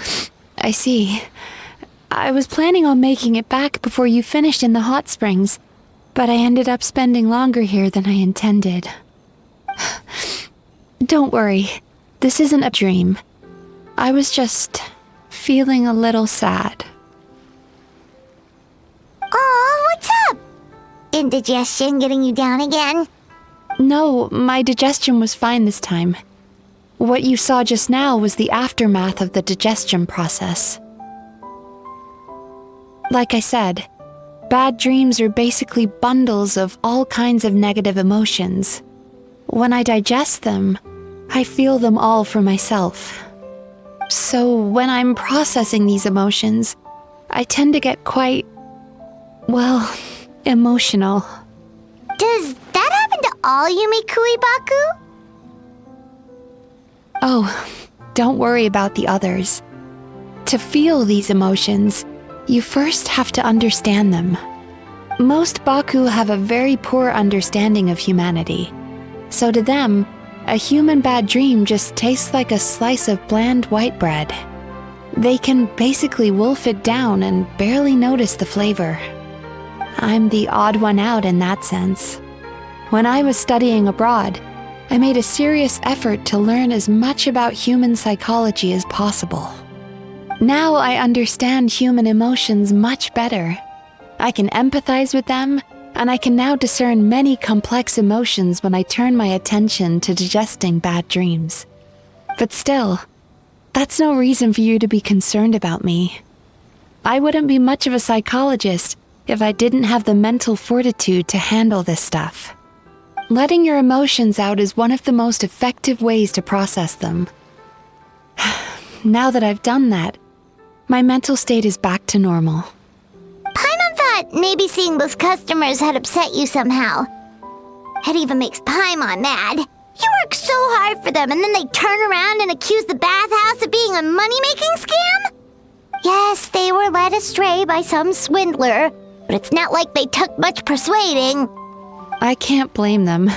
Speaker 5: I see. I was planning on making it back before you finished in the hot springs, but I ended up spending longer here than I intended. Don't worry, this isn't a dream. I was just feeling a little sad.
Speaker 1: Oh, what's up? Indigestion getting you down again?
Speaker 5: No, my digestion was fine this time. What you saw just now was the aftermath of the digestion process. Like I said, bad dreams are basically bundles of all kinds of negative emotions. When I digest them, I feel them all for myself. So when I'm processing these emotions, I tend to get quite, well, emotional.
Speaker 1: Does that happen to all Yumikui Baku?
Speaker 5: Oh, don't worry about the others. To feel these emotions, you first have to understand them. Most Baku have a very poor understanding of humanity. So to them, a human bad dream just tastes like a slice of bland white bread. They can basically wolf it down and barely notice the flavor. I'm the odd one out in that sense. When I was studying abroad, I made a serious effort to learn as much about human psychology as possible. Now I understand human emotions much better. I can empathize with them, and I can now discern many complex emotions when I turn my attention to digesting bad dreams. But still, that's no reason for you to be concerned about me. I wouldn't be much of a psychologist if I didn't have the mental fortitude to handle this stuff. Letting your emotions out is one of the most effective ways to process them. Now that I've done that, my mental state is back to normal.
Speaker 1: Paimon thought thought maybe seeing those customers had upset you somehow. It even makes Paimon mad. You work so hard for them and then they turn around and accuse the bathhouse of being a money-making scam? Yes, they were led astray by some swindler, but it's not like they took much persuading.
Speaker 5: I can't blame them.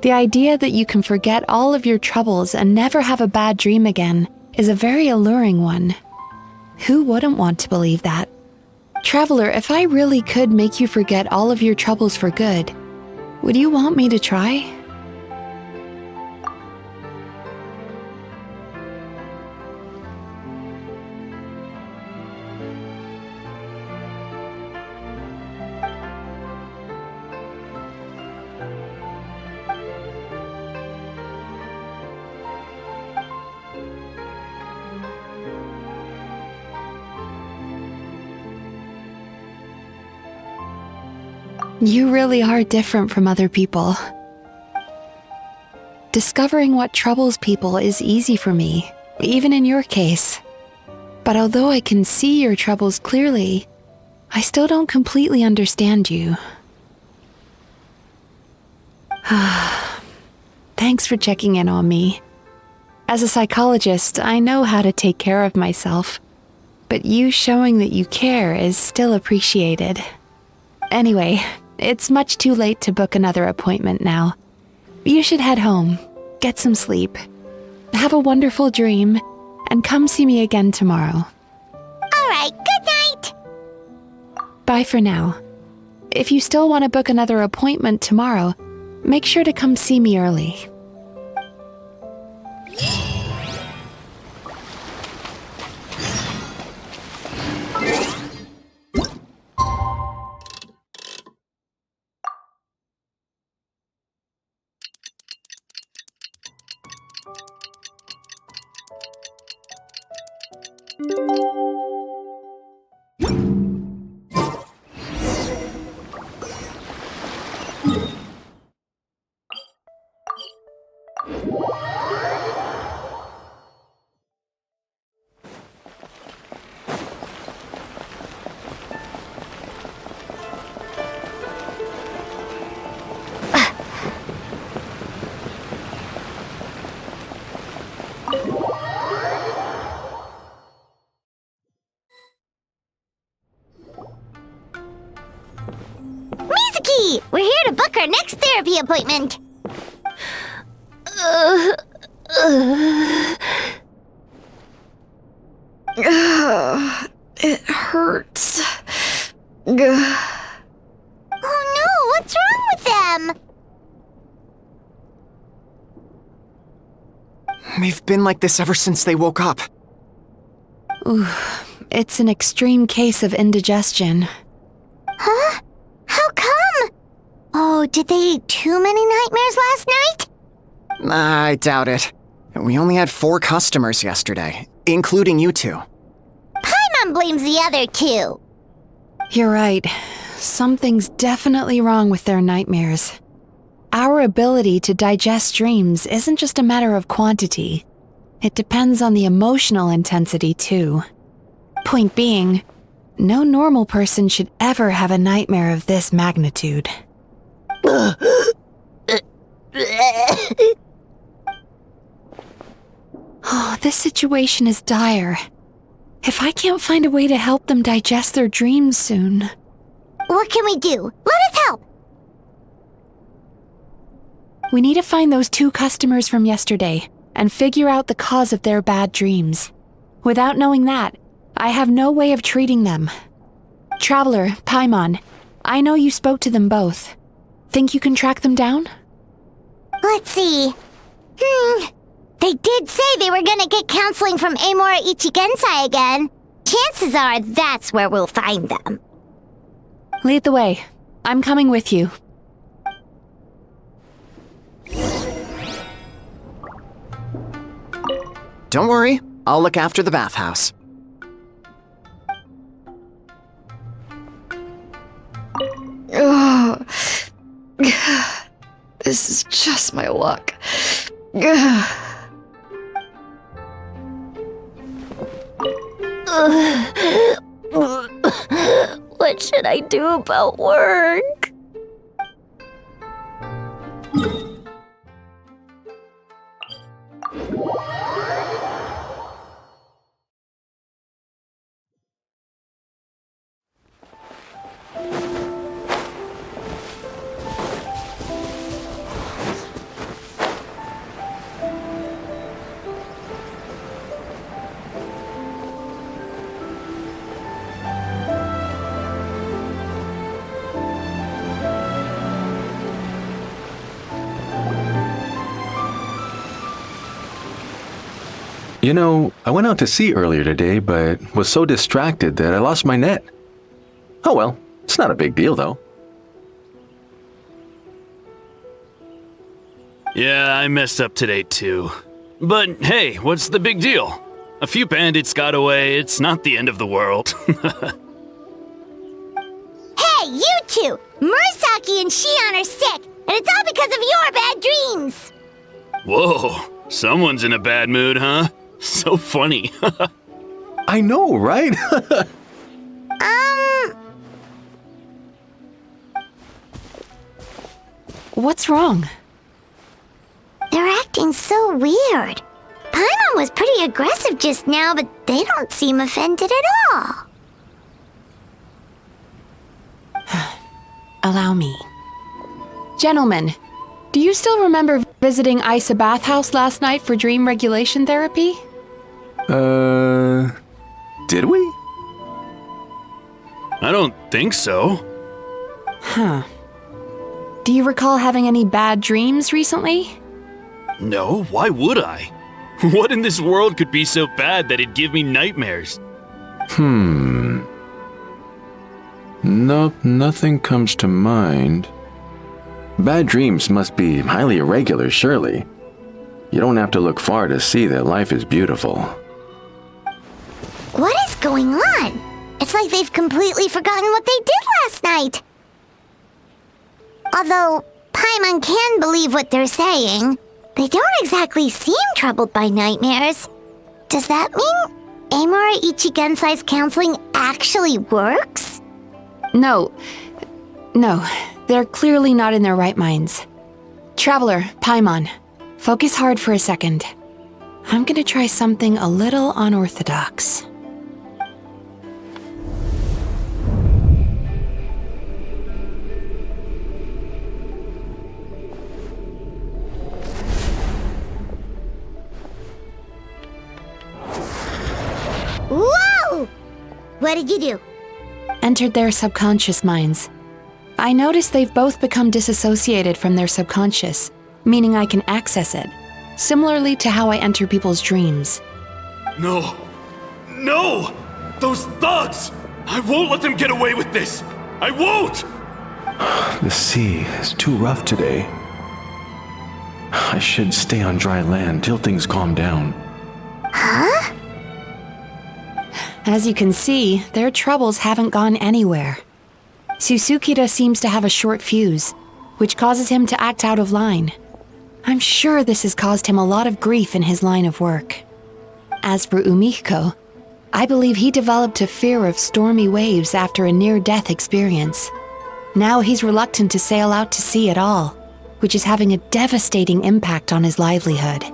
Speaker 5: The idea that you can forget all of your troubles and never have a bad dream again is a very alluring one. Who wouldn't want to believe that? Traveler, if I really could make you forget all of your troubles for good, would you want me to try? You really are different from other people. Discovering what troubles people is easy for me, even in your case. But although I can see your troubles clearly, I still don't completely understand you. Thanks for checking in on me. As a psychologist, I know how to take care of myself, but you showing that you care is still appreciated. Anyway, it's much too late to book another appointment now. You should head home, get some sleep, have a wonderful dream, and come see me again tomorrow.
Speaker 1: Alright, good night!
Speaker 5: Bye for now. If you still want to book another appointment tomorrow, make sure to come see me early.
Speaker 1: Mizuki! We're here to book our next therapy appointment.
Speaker 8: It hurts.
Speaker 1: Oh no, what's wrong with them?
Speaker 6: They've been like this ever since they woke up.
Speaker 5: Ooh, it's an extreme case of indigestion.
Speaker 1: Huh? How come? Oh, did they eat too many nightmares last night?
Speaker 6: I doubt it. We only had 4 customers yesterday, including you two.
Speaker 1: Paimon blames the other 2.
Speaker 5: You're right. Something's definitely wrong with their nightmares. Our ability to digest dreams isn't just a matter of quantity. It depends on the emotional intensity, too. Point being, no normal person should ever have a nightmare of this magnitude. Oh, this situation is dire. If I can't find a way to help them digest their dreams soon...
Speaker 1: What can we do? Let us help!
Speaker 5: We need to find those 2 customers from yesterday and figure out the cause of their bad dreams. Without knowing that, I have no way of treating them. Traveler, Paimon, I know you spoke to them both. Think you can track them down?
Speaker 1: Let's see. They did say they were gonna get counseling from Amora Ichigensai again. Chances are that's where we'll find them.
Speaker 5: Lead the way. I'm coming with you.
Speaker 6: Don't worry, I'll look after the bathhouse.
Speaker 8: Ugh. This is just my luck.
Speaker 1: What
Speaker 7: What should I do about work?
Speaker 10: You know, I went out to sea earlier today, but was so distracted that I lost my net. Oh well, it's not a big deal though.
Speaker 2: Yeah, I messed up today too. But hey, what's the big deal? A few bandits got away, it's not the end of the world.
Speaker 1: Hey, you two! Murasaki and Shion are sick, and it's all because of your bad dreams!
Speaker 2: Whoa, someone's in a bad mood, huh? So funny.
Speaker 10: I know, right?
Speaker 5: What's wrong?
Speaker 1: They're acting so weird. Paimon was pretty aggressive just now, but they don't seem offended at all.
Speaker 5: Allow me. Gentlemen, do you still remember visiting Isa Bathhouse last night for dream regulation therapy?
Speaker 10: Did we?
Speaker 2: I don't think so.
Speaker 5: Huh. Do you recall having any bad dreams recently?
Speaker 2: No, why would I? What in this world could be so bad that it'd give me nightmares?
Speaker 10: Nope, nothing comes to mind. Bad dreams must be highly irregular, surely. You don't have to look far to see that life is beautiful.
Speaker 1: What is going on? It's like they've completely forgotten what they did last night. Although Paimon can believe what they're saying, they don't exactly seem troubled by nightmares. Does that mean Amura Ichigensai's counseling actually works?
Speaker 5: No, they're clearly not in their right minds. Traveler, Paimon, focus hard for a second. I'm gonna try something a little unorthodox.
Speaker 1: Whoa! What did you do?
Speaker 5: Entered their subconscious minds. I noticed they've both become disassociated from their subconscious, meaning I can access it, similarly to how I enter people's dreams.
Speaker 2: No! No! Those thugs! I won't let them get away with this! I won't!
Speaker 10: The sea is too rough today. I should stay on dry land till things calm down.
Speaker 1: Huh?
Speaker 5: As you can see, their troubles haven't gone anywhere. Susukida seems to have a short fuse, which causes him to act out of line. I'm sure this has caused him a lot of grief in his line of work. As for Umihiko, I believe he developed a fear of stormy waves after a near-death experience. Now he's reluctant to sail out to sea at all, which is having a devastating impact on his livelihood.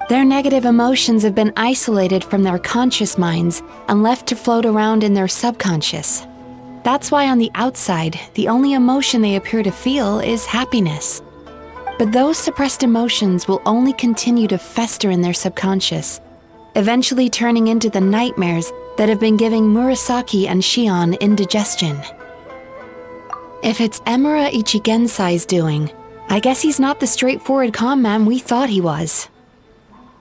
Speaker 5: Their negative emotions have been isolated from their conscious minds and left to float around in their subconscious. That's why on the outside, the only emotion they appear to feel is happiness. But those suppressed emotions will only continue to fester in their subconscious, eventually turning into the nightmares that have been giving Murasaki and Shion indigestion. If it's Emura Ichigensai's doing, I guess he's not the straightforward calm man we thought he was.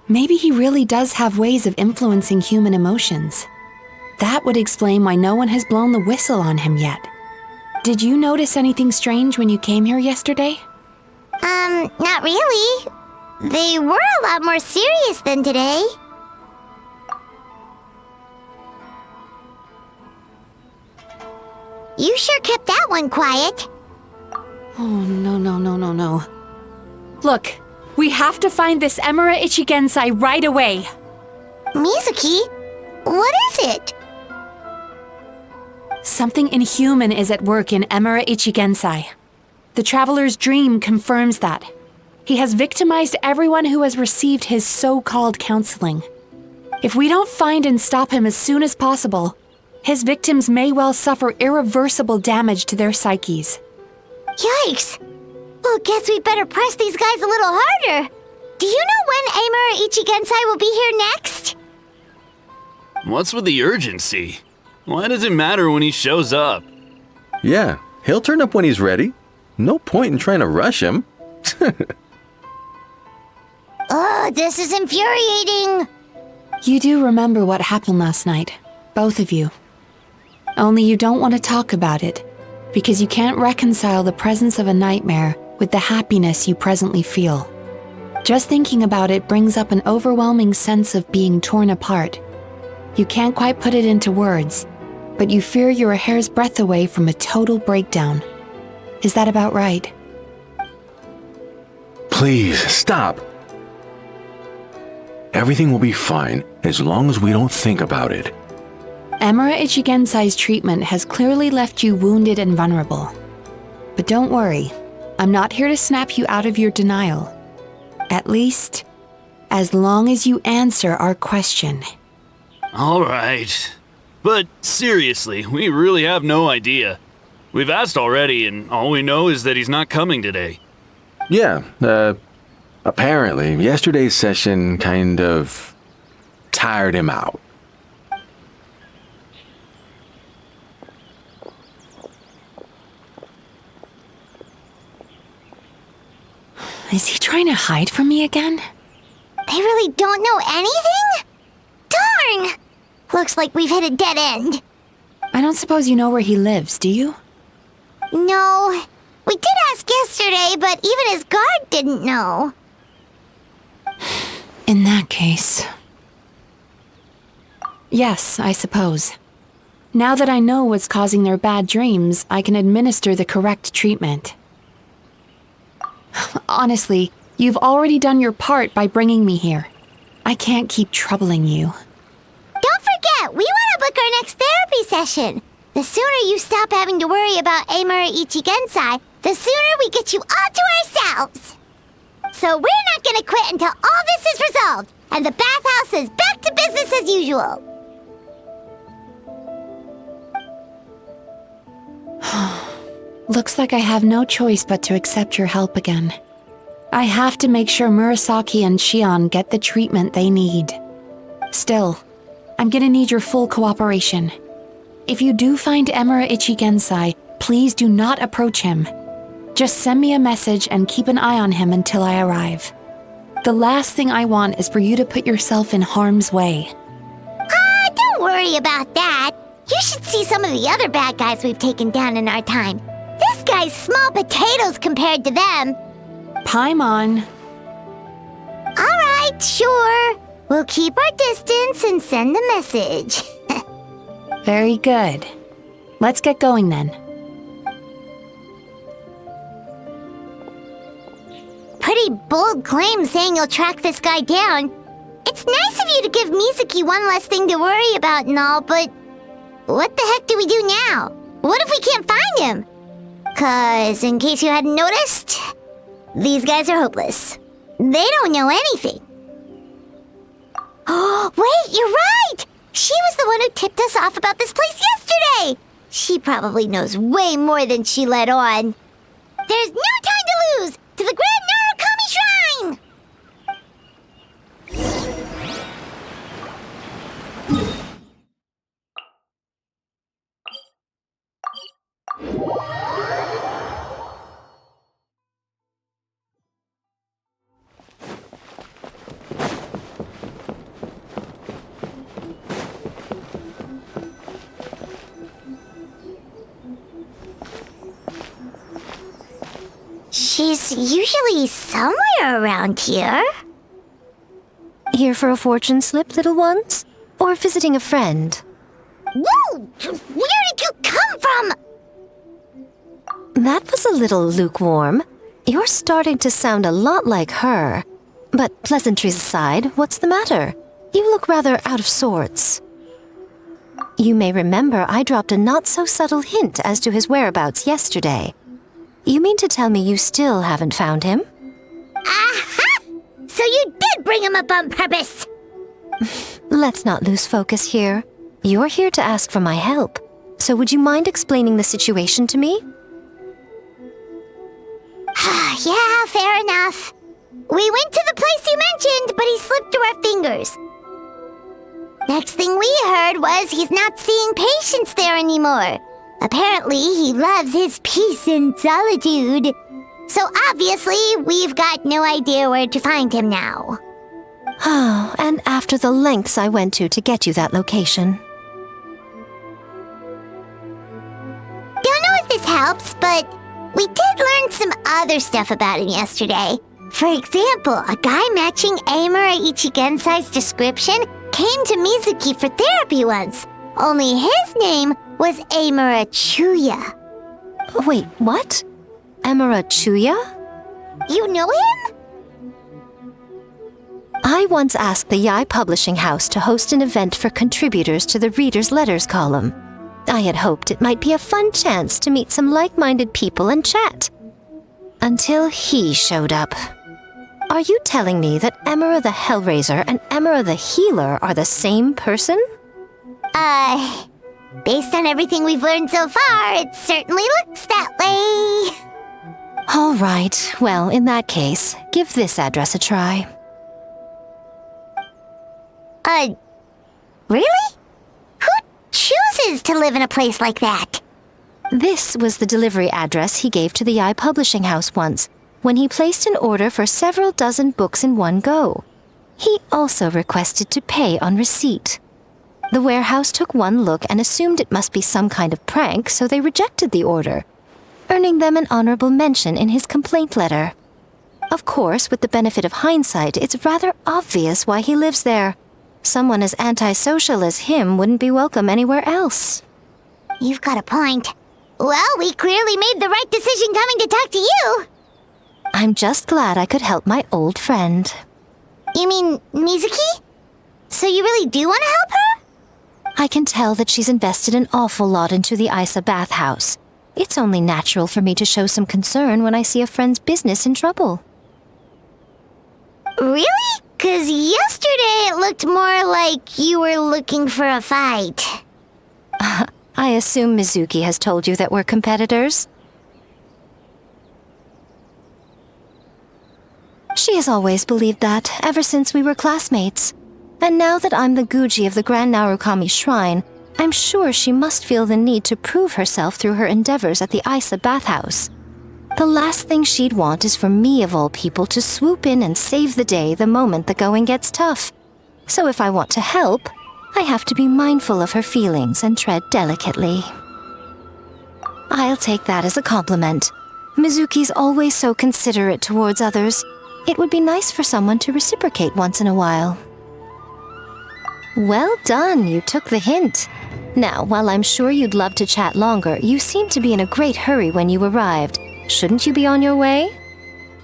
Speaker 5: Maybe he really does have ways of influencing human emotions. That would explain why no one has blown the whistle on him yet. Did you notice anything strange when you came here yesterday?
Speaker 1: Not really. They were a lot more serious than today. You sure kept that one quiet.
Speaker 5: Oh, no. Look, we have to find this Emura Ichigensai right away.
Speaker 1: Mizuki, what is it?
Speaker 5: Something inhuman is at work in Emura Ichigensai. The Traveler's Dream confirms that. He has victimized everyone who has received his so-called counseling. If we don't find and stop him as soon as possible, his victims may well suffer irreversible damage to their psyches.
Speaker 1: Yikes! Well, guess we better press these guys a little harder. Do you know when Emura Ichigensai will be here next?
Speaker 2: What's with the urgency? Why does it matter when he shows up?
Speaker 10: Yeah, he'll turn up when he's ready. No point in trying to rush him.
Speaker 1: Ugh, this is infuriating.
Speaker 5: You do remember what happened last night, both of you. Only you don't want to talk about it, because you can't reconcile the presence of a nightmare with the happiness you presently feel. Just thinking about it brings up an overwhelming sense of being torn apart. You can't quite put it into words, but you fear you're a hair's breadth away from a total breakdown. Is that about right?
Speaker 10: Please, stop. Everything will be fine as long as we don't think about it.
Speaker 5: Emura Ichigensai's treatment has clearly left you wounded and vulnerable. But don't worry, I'm not here to snap you out of your denial. At least, as long as you answer our question.
Speaker 2: All right. But seriously, we really have no idea. We've asked already, and all we know is that he's not coming today.
Speaker 10: Yeah, apparently, yesterday's session kind of tired him out.
Speaker 5: Is he trying to hide from me again?
Speaker 1: They really don't know anything? Darn! Looks like we've hit a dead end.
Speaker 5: I don't suppose you know where he lives, do you?
Speaker 1: No. We did ask yesterday, but even his guard didn't know.
Speaker 5: In that case... Yes, I suppose. Now that I know what's causing their bad dreams, I can administer the correct treatment. Honestly, you've already done your part by bringing me here. I can't keep troubling you.
Speaker 1: Don't forget, we want to book our next therapy session. The sooner you stop having to worry about Emura Ichigensai, the sooner we get you all to ourselves. So we're not gonna quit until all this is resolved, and the bathhouse is back to business as usual.
Speaker 5: Looks like I have no choice but to accept your help again. I have to make sure Murasaki and Shion get the treatment they need. Still, I'm gonna need your full cooperation. If you do find Emura Ichigensai, please do not approach him. Just send me a message and keep an eye on him until I arrive. The last thing I want is for you to put yourself in harm's way.
Speaker 1: Don't worry about that. You should see some of the other bad guys we've taken down in our time. This guy's small potatoes compared to them.
Speaker 5: Paimon.
Speaker 1: Alright, sure. We'll keep our distance and send the message.
Speaker 5: Very good. Let's get going then.
Speaker 1: Pretty bold claim saying you'll track this guy down. It's nice of you to give Mizuki one less thing to worry about and all, but what the heck do we do now? What if we can't find him? 'Cause, in case you hadn't noticed, these guys are hopeless. They don't know anything. Oh, wait, you're right! She was the one who tipped us off about this place yesterday! She probably knows way more than she let on. There's no time to lose! To the Grand Narukami Shrine! She's usually somewhere around here.
Speaker 9: Here for a fortune slip, little ones? Or visiting a friend?
Speaker 1: Whoa! Where did you come from?
Speaker 9: That was a little lukewarm. You're starting to sound a lot like her. But pleasantries aside, what's the matter? You look rather out of sorts. You may remember I dropped a not-so-subtle hint as to his whereabouts yesterday. You mean to tell me you still haven't found him?
Speaker 1: Aha! So you did bring him up on purpose!
Speaker 9: Let's not lose focus here. You're here to ask for my help. So would you mind explaining the situation to me?
Speaker 1: Yeah, fair enough. We went to the place you mentioned, but he slipped through our fingers. Next thing we heard was he's not seeing patients there anymore. Apparently, he loves his peace and solitude. So obviously, we've got no idea where to find him now.
Speaker 9: Oh, and after the lengths I went to get you that location.
Speaker 1: Don't know if this helps, but we did learn some other stuff about him yesterday. For example, a guy matching Amura Ichigensai's description came to Mizuki for therapy once. Only his name was Amura Chuya.
Speaker 9: Wait, what? Amura Chuya?
Speaker 1: You know him?
Speaker 9: I once asked the Yai Publishing House to host an event for contributors to the Reader's Letters column. I had hoped it might be a fun chance to meet some like-minded people and chat. Until he showed up. Are you telling me that Amura the Hellraiser and Amura the Healer are the same person?
Speaker 1: Based on everything we've learned so far, it certainly looks that way.
Speaker 9: All right, well, in that case, give this address a try.
Speaker 1: Really? Who chooses to live in a place like that?
Speaker 9: This was the delivery address he gave to the Yai Publishing House once, when he placed an order for several dozen books in one go. He also requested to pay on receipt. The warehouse took one look and assumed it must be some kind of prank, so they rejected the order, earning them an honorable mention in his complaint letter. Of course, with the benefit of hindsight, it's rather obvious why he lives there. Someone as antisocial as him wouldn't be welcome anywhere else.
Speaker 1: You've got a point. Well, we clearly made the right decision coming to talk to you.
Speaker 9: I'm just glad I could help my old friend.
Speaker 1: You mean Mizuki? So you really do want to help her?
Speaker 9: I can tell that she's invested an awful lot into the Isa bathhouse. It's only natural for me to show some concern when I see a friend's business in trouble.
Speaker 1: Really? 'Cause yesterday it looked more like you were looking for a fight.
Speaker 9: I assume Mizuki has told you that we're competitors? She has always believed that, ever since we were classmates. And now that I'm the Guji of the Grand Narukami Shrine, I'm sure she must feel the need to prove herself through her endeavors at the Isa bathhouse. The last thing she'd want is for me, of all people, to swoop in and save the day the moment the going gets tough. So if I want to help, I have to be mindful of her feelings and tread delicately. I'll take that as a compliment. Mizuki's always so considerate towards others. It would be nice for someone to reciprocate once in a while. Well done, you took the hint. Now, while I'm sure you'd love to chat longer, you seemed to be in a great hurry when you arrived. Shouldn't you be on your way?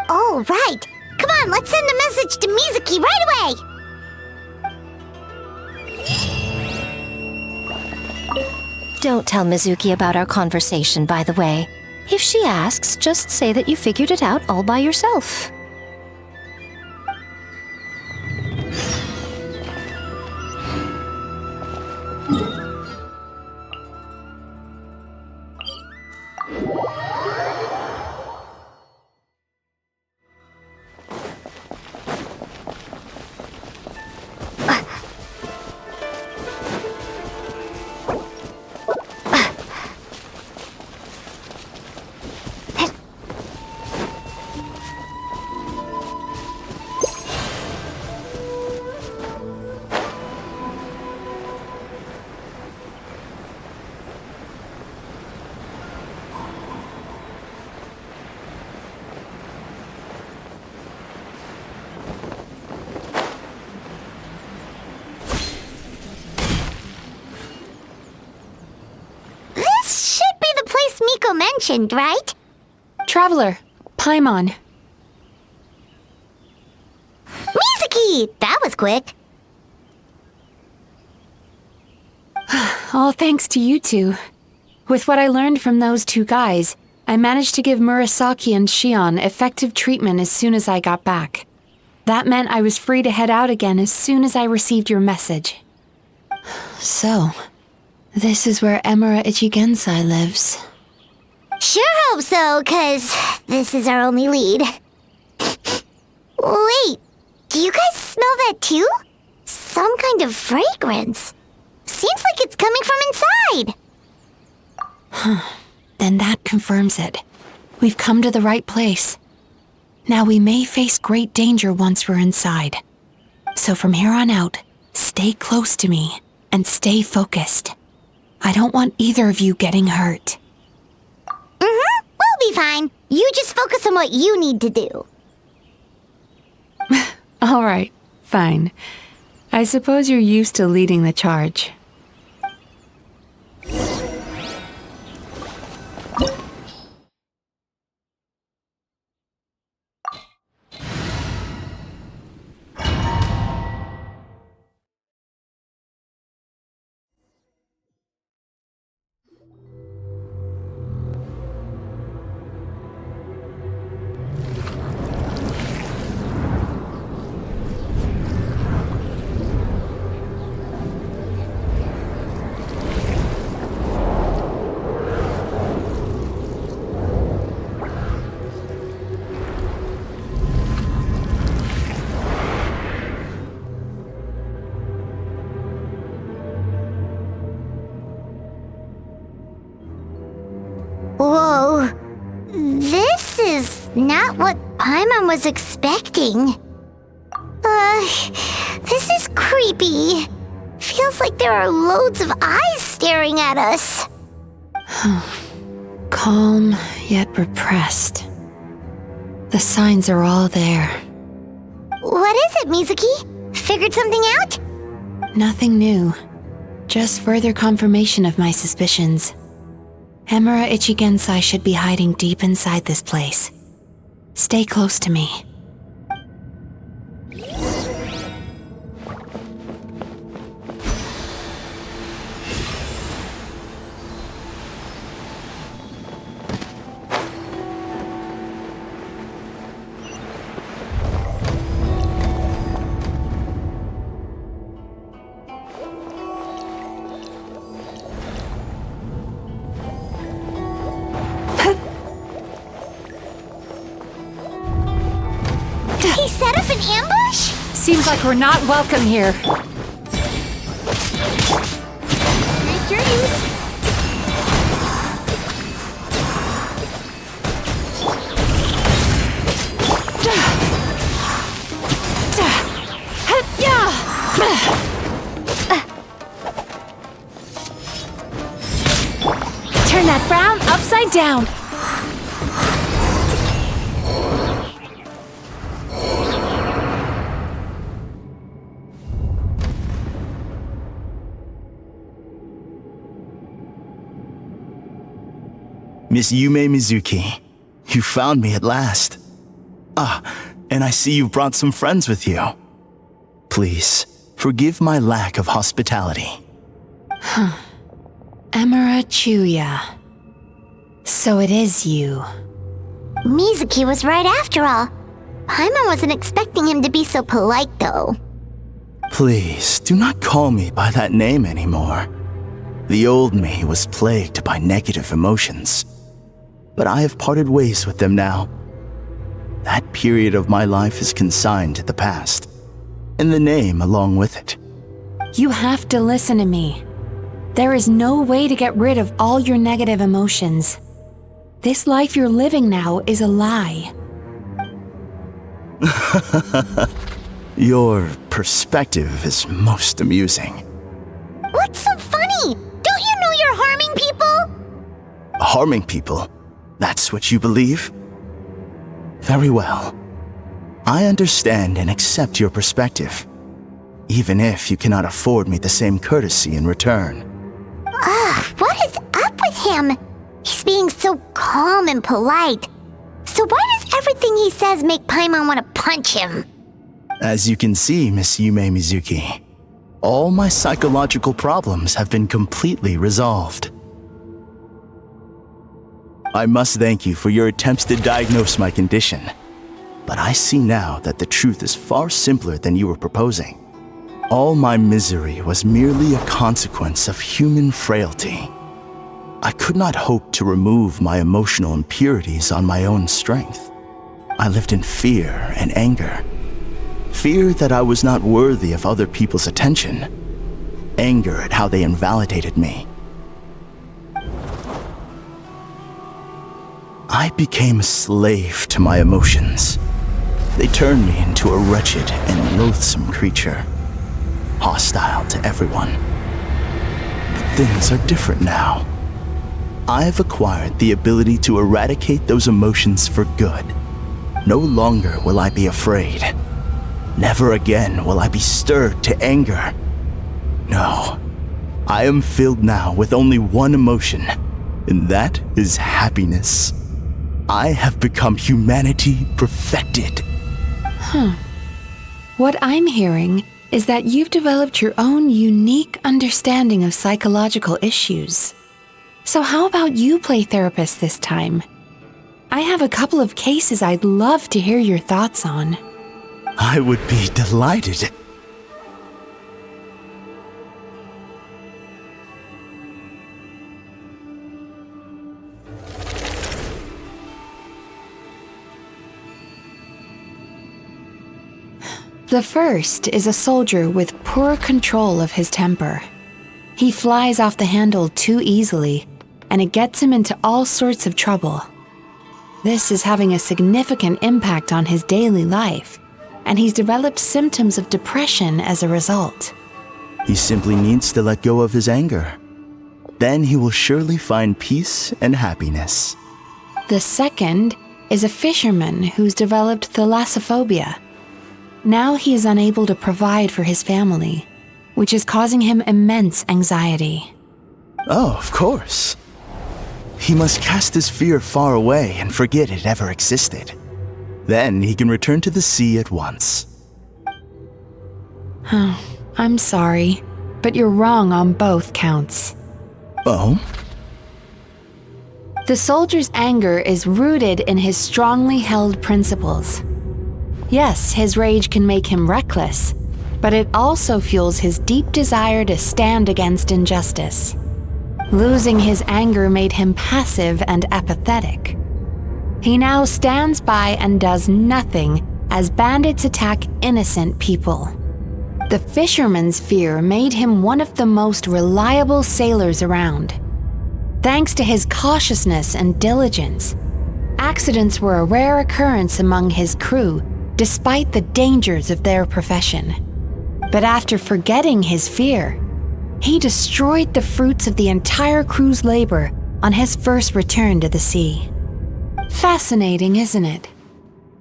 Speaker 1: Oh, right. Come on, let's send a message to Mizuki right away.
Speaker 9: Don't tell Mizuki about our conversation, by the way. If she asks, just say that you figured it out all by yourself.
Speaker 1: Miko mentioned, right?
Speaker 5: Traveler, Paimon.
Speaker 1: Mizuki! That was quick.
Speaker 5: All thanks to you two. With what I learned from those two guys, I managed to give Murasaki and Shion effective treatment as soon as I got back. That meant I was free to head out again as soon as I received your message. So, this is where Emura Ichigensai lives.
Speaker 1: Sure hope so, 'cause this is our only lead. Wait, do you guys smell that too? Some kind of fragrance. Seems like it's coming from inside.
Speaker 5: Then that confirms it. We've come to the right place. Now we may face great danger once we're inside. So from here on out, stay close to me and stay focused. I don't want either of you getting hurt.
Speaker 1: We'll be fine. You just focus on what you need to do.
Speaker 5: All right, fine. I suppose you're used to leading the charge.
Speaker 1: Whoa. This is not what Paimon was expecting. This is creepy. Feels like there are loads of eyes staring at us.
Speaker 5: Calm, yet repressed. The signs are all there.
Speaker 1: What is it, Mizuki? Figured something out?
Speaker 5: Nothing new. Just further confirmation of my suspicions. Emura Ichigensai should be hiding deep inside this place. Stay close to me.
Speaker 1: He set up an ambush?
Speaker 5: Seems like we're not welcome here.
Speaker 1: Great dreams.
Speaker 5: Turn that frown upside down.
Speaker 12: Miss Yumemizuki, you found me at last. And I see you've brought some friends with you. Please, forgive my lack of hospitality.
Speaker 5: Emura Chuya. So it is you.
Speaker 1: Mizuki was right after all. Paimon wasn't expecting him to be so polite, though.
Speaker 12: Please, do not call me by that name anymore. The old me was plagued by negative emotions. But I have parted ways with them now. That period of my life is consigned to the past, and the name along with it.
Speaker 5: You have to listen to me. There is no way to get rid of all your negative emotions. This life you're living now is a lie.
Speaker 12: Your perspective is most amusing.
Speaker 1: What's so funny? Don't you know you're harming people?
Speaker 12: Harming people? That's what you believe? Very well. I understand and accept your perspective, even if you cannot afford me the same courtesy in return.
Speaker 1: What is up with him? He's being so calm and polite. So why does everything he says make Paimon want to punch him?
Speaker 12: As you can see, Miss Yumemizuki, all my psychological problems have been completely resolved. I must thank you for your attempts to diagnose my condition, but I see now that the truth is far simpler than you were proposing. All my misery was merely a consequence of human frailty. I could not hope to remove my emotional impurities on my own strength. I lived in fear and anger. Fear that I was not worthy of other people's attention. Anger at how they invalidated me. I became a slave to my emotions. They turned me into a wretched and loathsome creature, hostile to everyone. But things are different now. I have acquired the ability to eradicate those emotions for good. No longer will I be afraid. Never again will I be stirred to anger. No, I am filled now with only one emotion, and that is happiness. I have become humanity perfected.
Speaker 5: What I'm hearing is that you've developed your own unique understanding of psychological issues. So how about you play therapist this time? I have a couple of cases I'd love to hear your thoughts on.
Speaker 12: I would be delighted.
Speaker 5: The first is a soldier with poor control of his temper. He flies off the handle too easily, and it gets him into all sorts of trouble. This is having a significant impact on his daily life, and he's developed symptoms of depression as a result.
Speaker 12: He simply needs to let go of his anger. Then he will surely find peace and happiness.
Speaker 5: The second is a fisherman who's developed thalassophobia. Now he is unable to provide for his family, which is causing him immense anxiety.
Speaker 12: Oh, of course. He must cast his fear far away and forget it ever existed. Then he can return to the sea at once.
Speaker 5: I'm sorry, but you're wrong on both counts.
Speaker 12: Oh?
Speaker 5: The soldier's anger is rooted in his strongly held principles. Yes, his rage can make him reckless, but it also fuels his deep desire to stand against injustice. Losing his anger made him passive and apathetic. He now stands by and does nothing as bandits attack innocent people. The fisherman's fear made him one of the most reliable sailors around. Thanks to his cautiousness and diligence, accidents were a rare occurrence among his crew despite the dangers of their profession. But after forgetting his fear, he destroyed the fruits of the entire crew's labor on his first return to the sea. Fascinating, isn't it?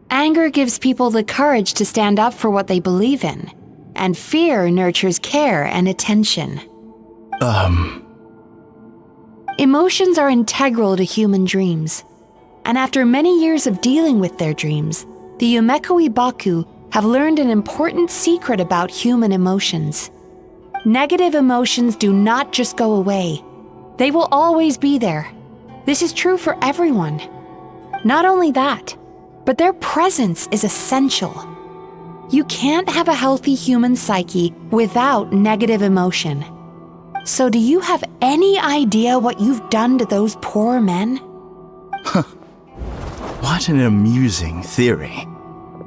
Speaker 5: Anger gives people the courage to stand up for what they believe in, and fear nurtures care and attention. Emotions are integral to human dreams, and after many years of dealing with their dreams, the Yumemizuki have learned an important secret about human emotions. Negative emotions do not just go away. They will always be there. This is true for everyone. Not only that, but their presence is essential. You can't have a healthy human psyche without negative emotion. So do you have any idea what you've done to those poor men?
Speaker 12: What an amusing theory.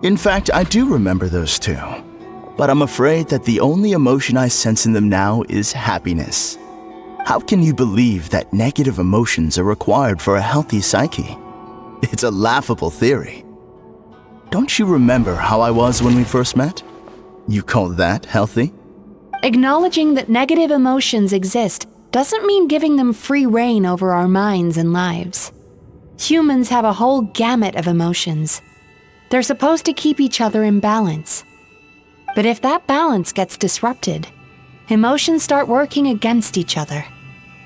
Speaker 12: In fact, I do remember those two. But I'm afraid that the only emotion I sense in them now is happiness. How can you believe that negative emotions are required for a healthy psyche? It's a laughable theory. Don't you remember how I was when we first met? You call that healthy?
Speaker 5: Acknowledging that negative emotions exist doesn't mean giving them free rein over our minds and lives. Humans have a whole gamut of emotions. They're supposed to keep each other in balance. But if that balance gets disrupted, emotions start working against each other.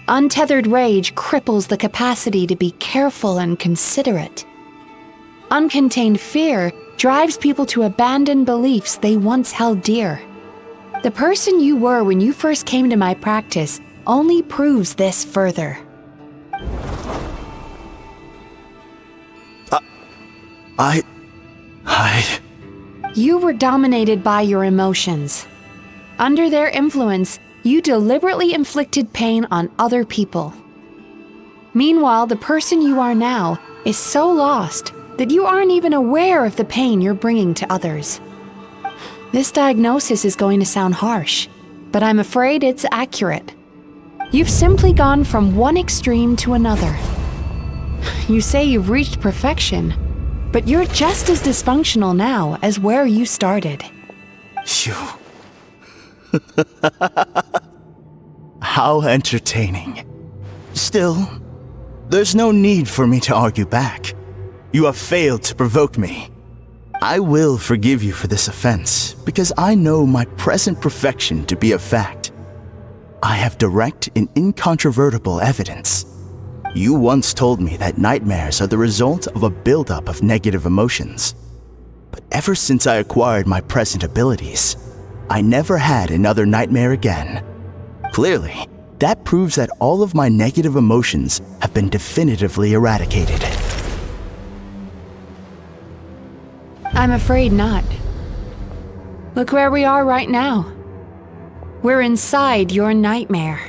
Speaker 5: Untethered rage cripples the capacity to be careful and considerate. Uncontained fear drives people to abandon beliefs they once held dear. The person you were when you first came to my practice only proves this further. You were dominated by your emotions. Under their influence, you deliberately inflicted pain on other people. Meanwhile, the person you are now is so lost that you aren't even aware of the pain you're bringing to others. This diagnosis is going to sound harsh, but I'm afraid it's accurate. You've simply gone from one extreme to another. You say you've reached perfection, but you're just as dysfunctional now as where you started.
Speaker 12: You... How entertaining. Still, there's no need for me to argue back. You have failed to provoke me. I will forgive you for this offense, because I know my present perfection to be a fact. I have direct and incontrovertible evidence. You once told me that nightmares are the result of a buildup of negative emotions. But ever since I acquired my present abilities, I never had another nightmare again. Clearly, that proves that all of my negative emotions have been definitively eradicated.
Speaker 5: I'm afraid not. Look where we are right now. We're inside your nightmare.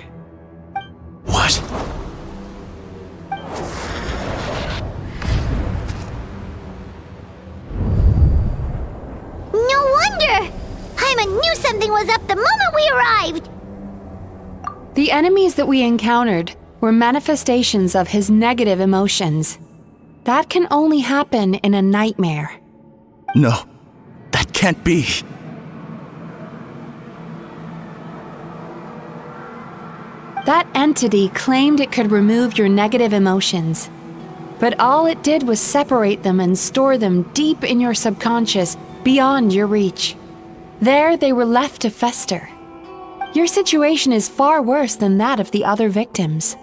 Speaker 12: What?
Speaker 1: No wonder! Hyman knew something was up the moment we arrived!
Speaker 5: The enemies that we encountered were manifestations of his negative emotions. That can only happen in a nightmare.
Speaker 12: No, that can't be.
Speaker 5: That entity claimed it could remove your negative emotions. But all it did was separate them and store them deep in your subconscious, beyond your reach. There they were left to fester. Your situation is far worse than that of the other victims.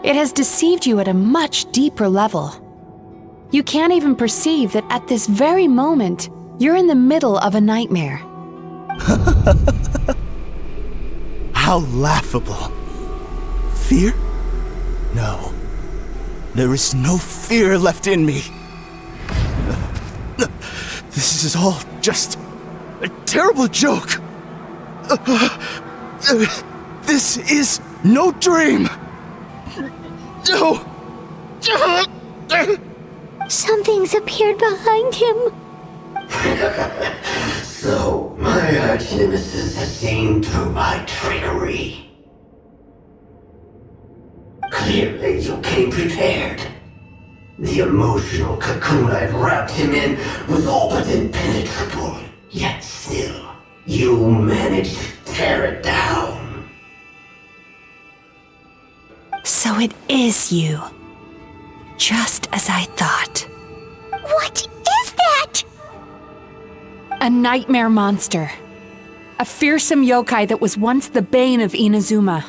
Speaker 5: It has deceived you at a much deeper level. You can't even perceive that at this very moment, you're in the middle of a nightmare.
Speaker 12: How laughable. Fear? No. There is no fear left in me. This is all just a terrible joke. This is no dream. No.
Speaker 1: Something's appeared behind him.
Speaker 13: So, my arch-nemesis has seen through my trickery. Clearly, you came prepared. The emotional cocoon I'd wrapped him in was all but impenetrable. Yet still, you managed to tear it down.
Speaker 5: So it is you. Just as I thought.
Speaker 1: What is that?
Speaker 5: A nightmare monster. A fearsome yokai that was once the bane of Inazuma.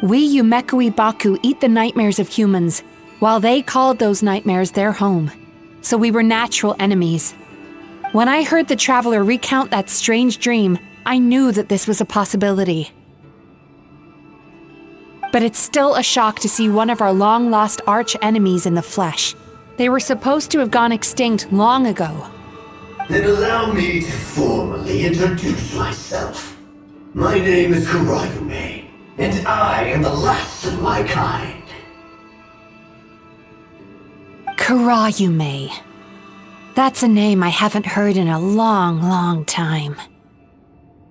Speaker 5: We Yumekui Baku eat the nightmares of humans, while they called those nightmares their home. So we were natural enemies. When I heard the traveler recount that strange dream, I knew that this was a possibility. But it's still a shock to see one of our long-lost arch-enemies in the flesh. They were supposed to have gone extinct long ago.
Speaker 13: Then allow me to formally introduce myself. My name is Kurayume, and I am the last of my kind.
Speaker 5: Kurayume. That's a name I haven't heard in a long, long time.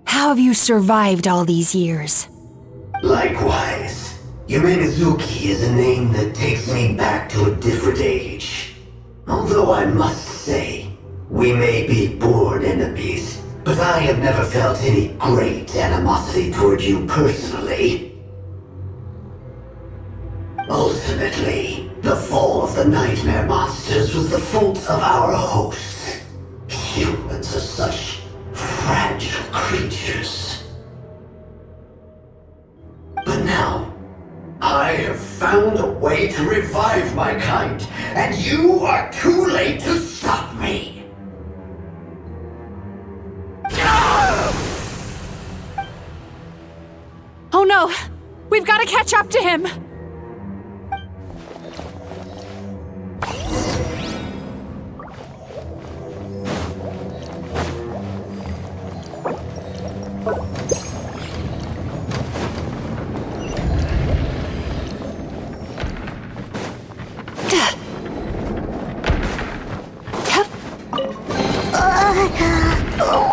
Speaker 5: How have you survived all these years?
Speaker 13: Likewise. Yumemizuki is a name that takes me back to a different age. Although I must say, we may be born enemies, but I have never felt any great animosity toward you personally. Ultimately, the fall of the nightmare monsters was the fault of our hosts. Humans are such fragile creatures. But now, I have found a way to revive my kind, and you are too late to stop me.
Speaker 5: We've got to catch up to him!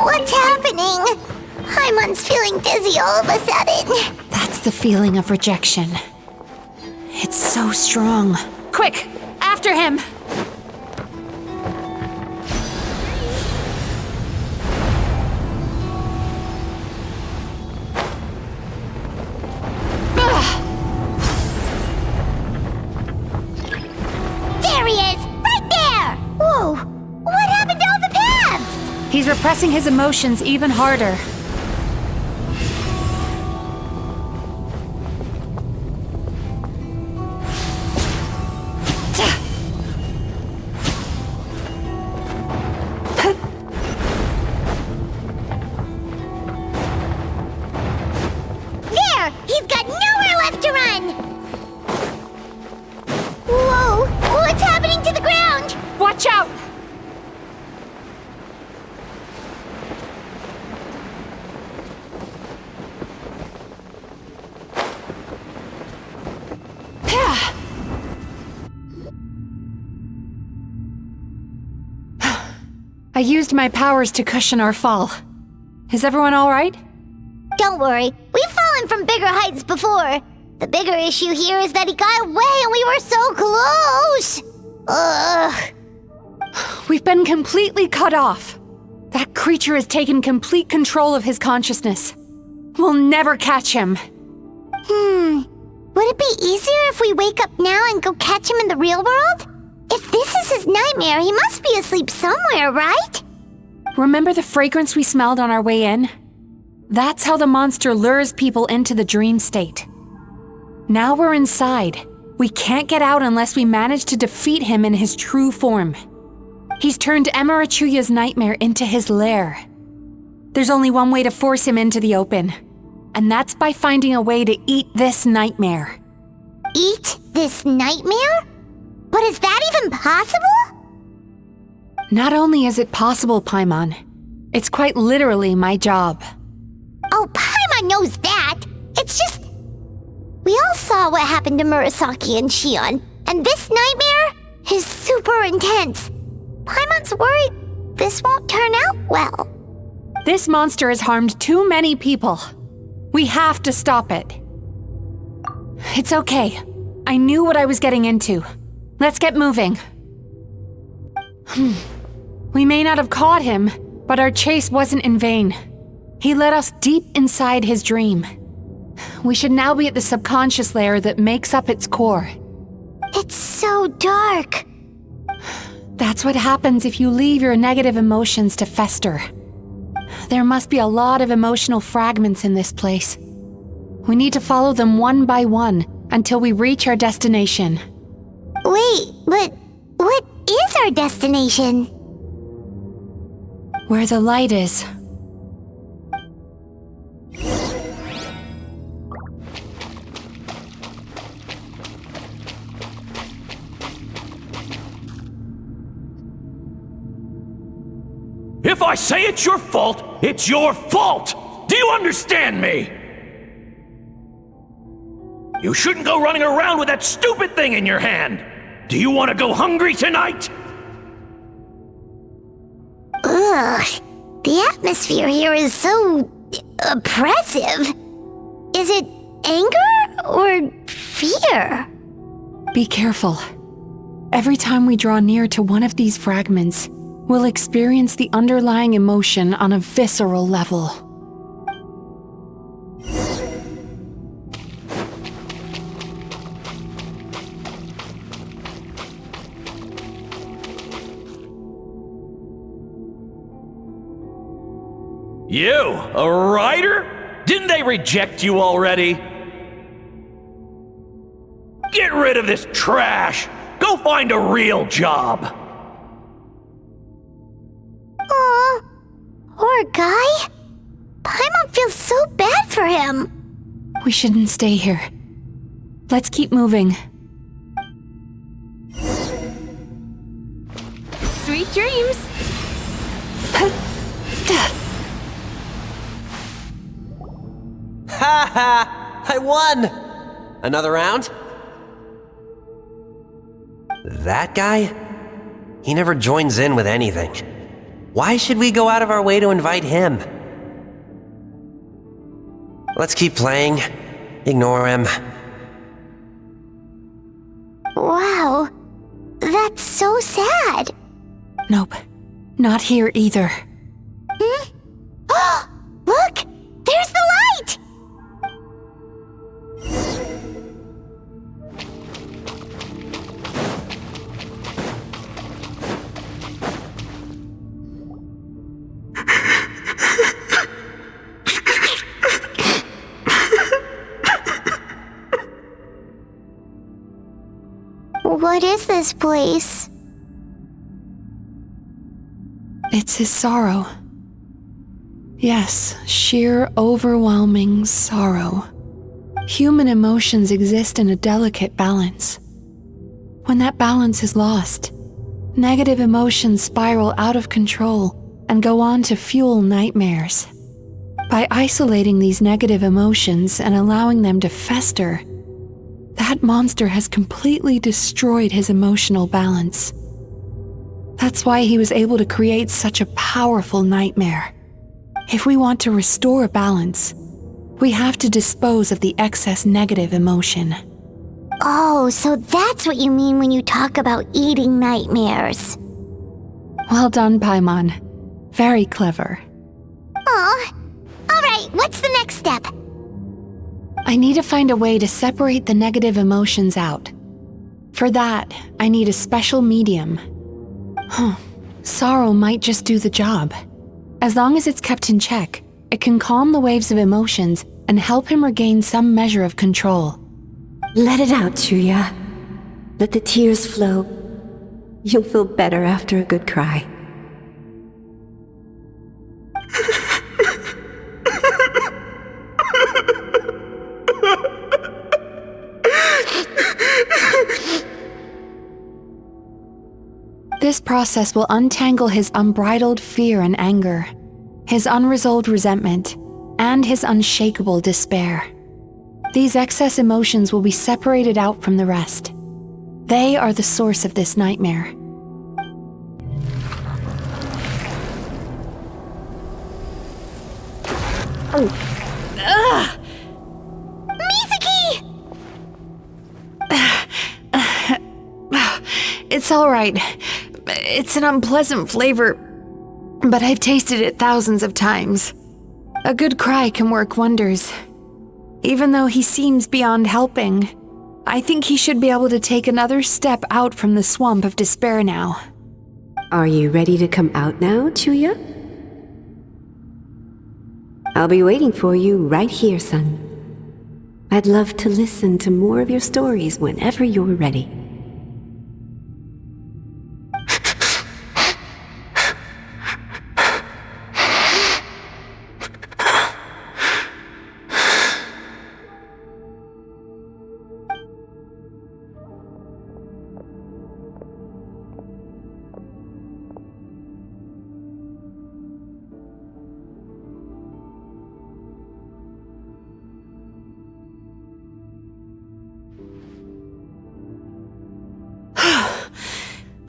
Speaker 1: What's happening? Paimon's feeling dizzy all of a sudden.
Speaker 5: That's the feeling of rejection. It's so strong. Quick! After him!
Speaker 1: There he is! Right there! Whoa! What happened to all the paths?
Speaker 5: He's repressing his emotions even harder.
Speaker 1: There! He's got nowhere left to run! Whoa! What's happening to the ground?
Speaker 5: Watch out! I used my powers to cushion our fall. Is everyone all right?
Speaker 1: Don't worry, we've fallen from bigger heights before. The bigger issue here is that he got away and we were so close! Ugh.
Speaker 5: We've been completely cut off. That creature has taken complete control of his consciousness. We'll never catch him.
Speaker 1: Would it be easier if we wake up now and go catch him in the real world? If this is his nightmare, he must be asleep somewhere, right?
Speaker 5: Remember the fragrance we smelled on our way in? That's how the monster lures people into the dream state. Now we're inside. We can't get out unless we manage to defeat him in his true form. He's turned Emarachuya's nightmare into his lair. There's only one way to force him into the open, and that's by finding a way to eat this nightmare.
Speaker 1: Eat this nightmare? But is that even possible?
Speaker 5: Not only is it possible, Paimon, it's quite literally my job.
Speaker 1: Oh, Paimon knows that! It's just... We all saw what happened to Murasaki and Shion, and this nightmare is super intense. Paimon's worried this won't turn out well.
Speaker 5: This monster has harmed too many people. We have to stop it. It's okay. I knew what I was getting into. Let's get moving. We may not have caught him, but our chase wasn't in vain. He led us deep inside his dream. We should now be at the subconscious layer that makes up its core.
Speaker 1: It's so dark.
Speaker 5: That's what happens if you leave your negative emotions to fester. There must be a lot of emotional fragments in this place. We need to follow them one by one until we reach our destination.
Speaker 1: Wait, but what is our destination?
Speaker 5: Where the light is.
Speaker 2: If I say it's your fault, it's your fault! Do you understand me? You shouldn't go running around with that stupid thing in your hand! Do you want to go hungry tonight?
Speaker 1: Ugh, the atmosphere here is so oppressive. Is it anger or fear?
Speaker 5: Be careful. Every time we draw near to one of these fragments, we'll experience the underlying emotion on a visceral level.
Speaker 2: You, a writer? Didn't they reject you already? Get rid of this trash! Go find a real job!
Speaker 1: Aw, poor guy. Paimon feels so bad for him.
Speaker 5: We shouldn't stay here. Let's keep moving.
Speaker 7: Sweet dreams!
Speaker 14: Ha ha! I won! Another round? That guy? He never joins in with anything. Why should we go out of our way to invite him? Let's keep playing. Ignore him.
Speaker 1: Wow, that's so sad.
Speaker 5: Nope, not here either.
Speaker 1: Hmm? Oh, look! There's the light! What is this place?
Speaker 5: It's his sorrow. Yes, sheer overwhelming sorrow. Human emotions exist in a delicate balance. When that balance is lost, negative emotions spiral out of control and go on to fuel nightmares. By isolating these negative emotions and allowing them to fester, that monster has completely destroyed his emotional balance. That's why he was able to create such a powerful nightmare. If we want to restore balance, we have to dispose of the excess negative emotion.
Speaker 1: Oh, so that's what you mean when you talk about eating nightmares.
Speaker 5: Well done, Paimon. Very clever.
Speaker 1: Aw. Alright, what's the next step?
Speaker 5: I need to find a way to separate the negative emotions out. For that, I need a special medium. Sorrow might just do the job. As long as it's kept in check, it can calm the waves of emotions and help him regain some measure of control.
Speaker 15: Let it out, Chuya. Let the tears flow. You'll feel better after a good cry.
Speaker 5: This process will untangle his unbridled fear and anger, his unresolved resentment, and his unshakable despair. These excess emotions will be separated out from the rest. They are the source of this nightmare.
Speaker 1: Ugh! Mizuki!
Speaker 5: It's all right. It's an unpleasant flavor, but I've tasted it thousands of times. A good cry can work wonders. Even though he seems beyond helping, I think he should be able to take another step out from the swamp of despair now.
Speaker 15: Are you ready to come out now, Chuya? I'll be waiting for you right here, son. I'd love to listen to more of your stories whenever you're ready.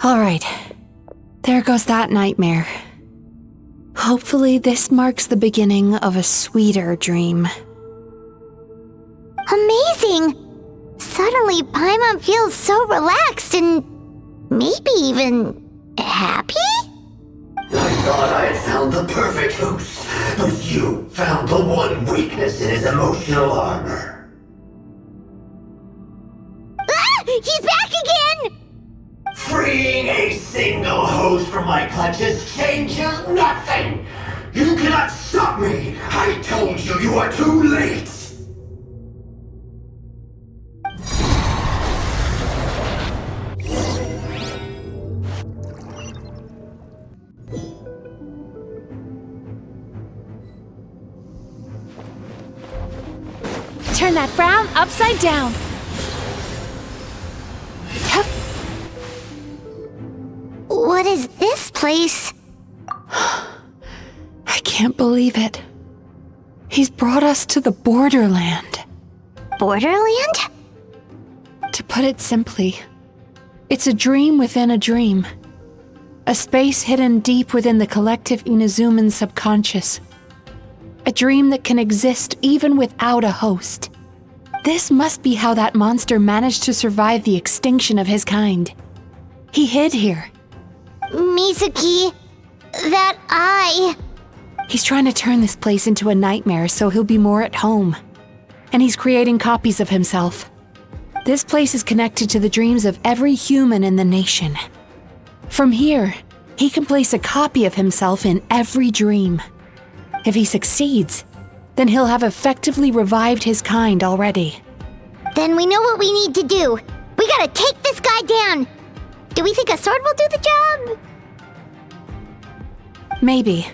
Speaker 5: All right, there goes that nightmare. Hopefully this marks the beginning of a sweeter dream.
Speaker 1: Amazing! Suddenly, Paimon feels so relaxed and maybe even happy?
Speaker 13: I thought I had found the perfect host, but you found the one weakness in his emotional armor.
Speaker 1: Ah! He's back again!
Speaker 13: Freeing a single host from my clutches changes nothing! You cannot stop me! I told you you are too late!
Speaker 5: Turn that frown upside down.
Speaker 1: What is this place?
Speaker 5: I can't believe it. He's brought us to the borderland.
Speaker 1: Borderland?
Speaker 5: To put it simply, it's a dream within a dream. A space hidden deep within the collective Inazuman subconscious. A dream that can exist even without a host. This must be how that monster managed to survive the extinction of his kind. He hid here.
Speaker 1: Mizuki, that eye.
Speaker 5: He's trying to turn this place into a nightmare so he'll be more at home. And he's creating copies of himself. This place is connected to the dreams of every human in the nation. From here, he can place a copy of himself in every dream. If he succeeds, then he'll have effectively revived his kind already.
Speaker 1: Then we know what we need to do. We gotta take this guy down. Do we think a sword will do the job?
Speaker 5: Maybe,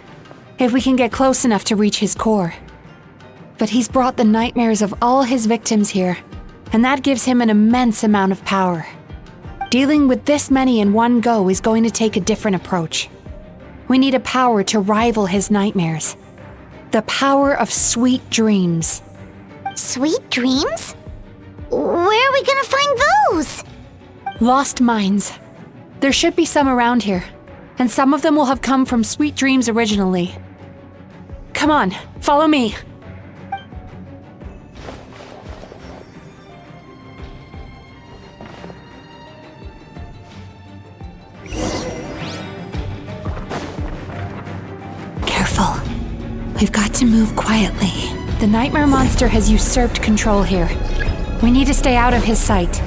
Speaker 5: if we can get close enough to reach his core. But he's brought the nightmares of all his victims here, and that gives him an immense amount of power. Dealing with this many in one go is going to take a different approach. We need a power to rival his nightmares. The power of sweet dreams.
Speaker 1: Sweet dreams? Where are we gonna find those?
Speaker 5: Lost minds. There should be some around here, and some of them will have come from sweet dreams originally. Come on, follow me. Careful. We've got to move quietly. The nightmare monster has usurped control here. We need to stay out of his sight.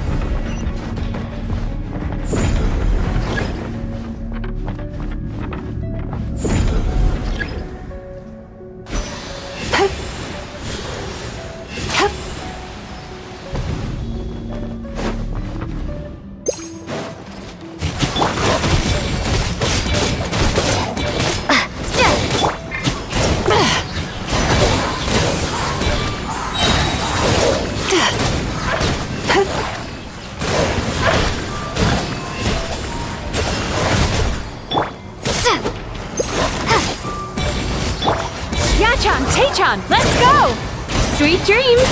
Speaker 5: Let's go! Sweet dreams!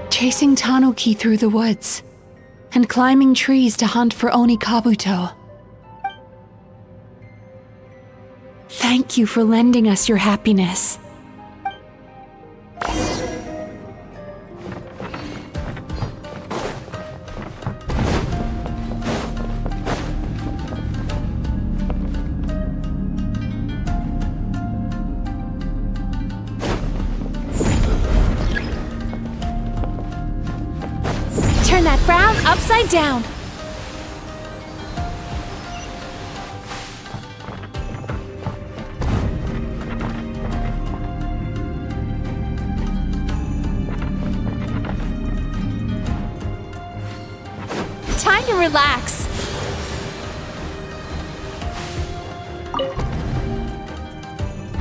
Speaker 5: Chasing Tanuki through the woods, and climbing trees to hunt for Oni Kabuto. Thank you for lending us your happiness. Turn that frown upside down. Time to relax.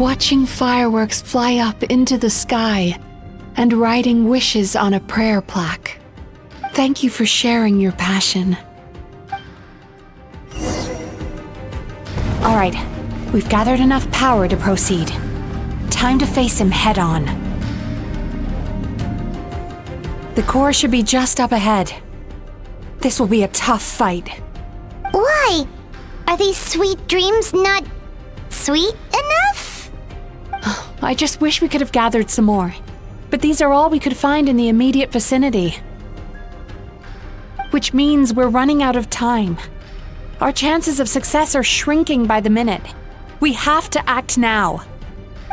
Speaker 5: Watching fireworks fly up into the sky and writing wishes on a prayer plaque. Thank you for sharing your passion. All right, we've gathered enough power to proceed. Time to face him head on. The core should be just up ahead. This will be a tough fight.
Speaker 1: Why? Are these sweet dreams not sweet enough?
Speaker 5: I just wish we could have gathered some more. But these are all we could find in the immediate vicinity. Which means we're running out of time. Our chances of success are shrinking by the minute. We have to act now.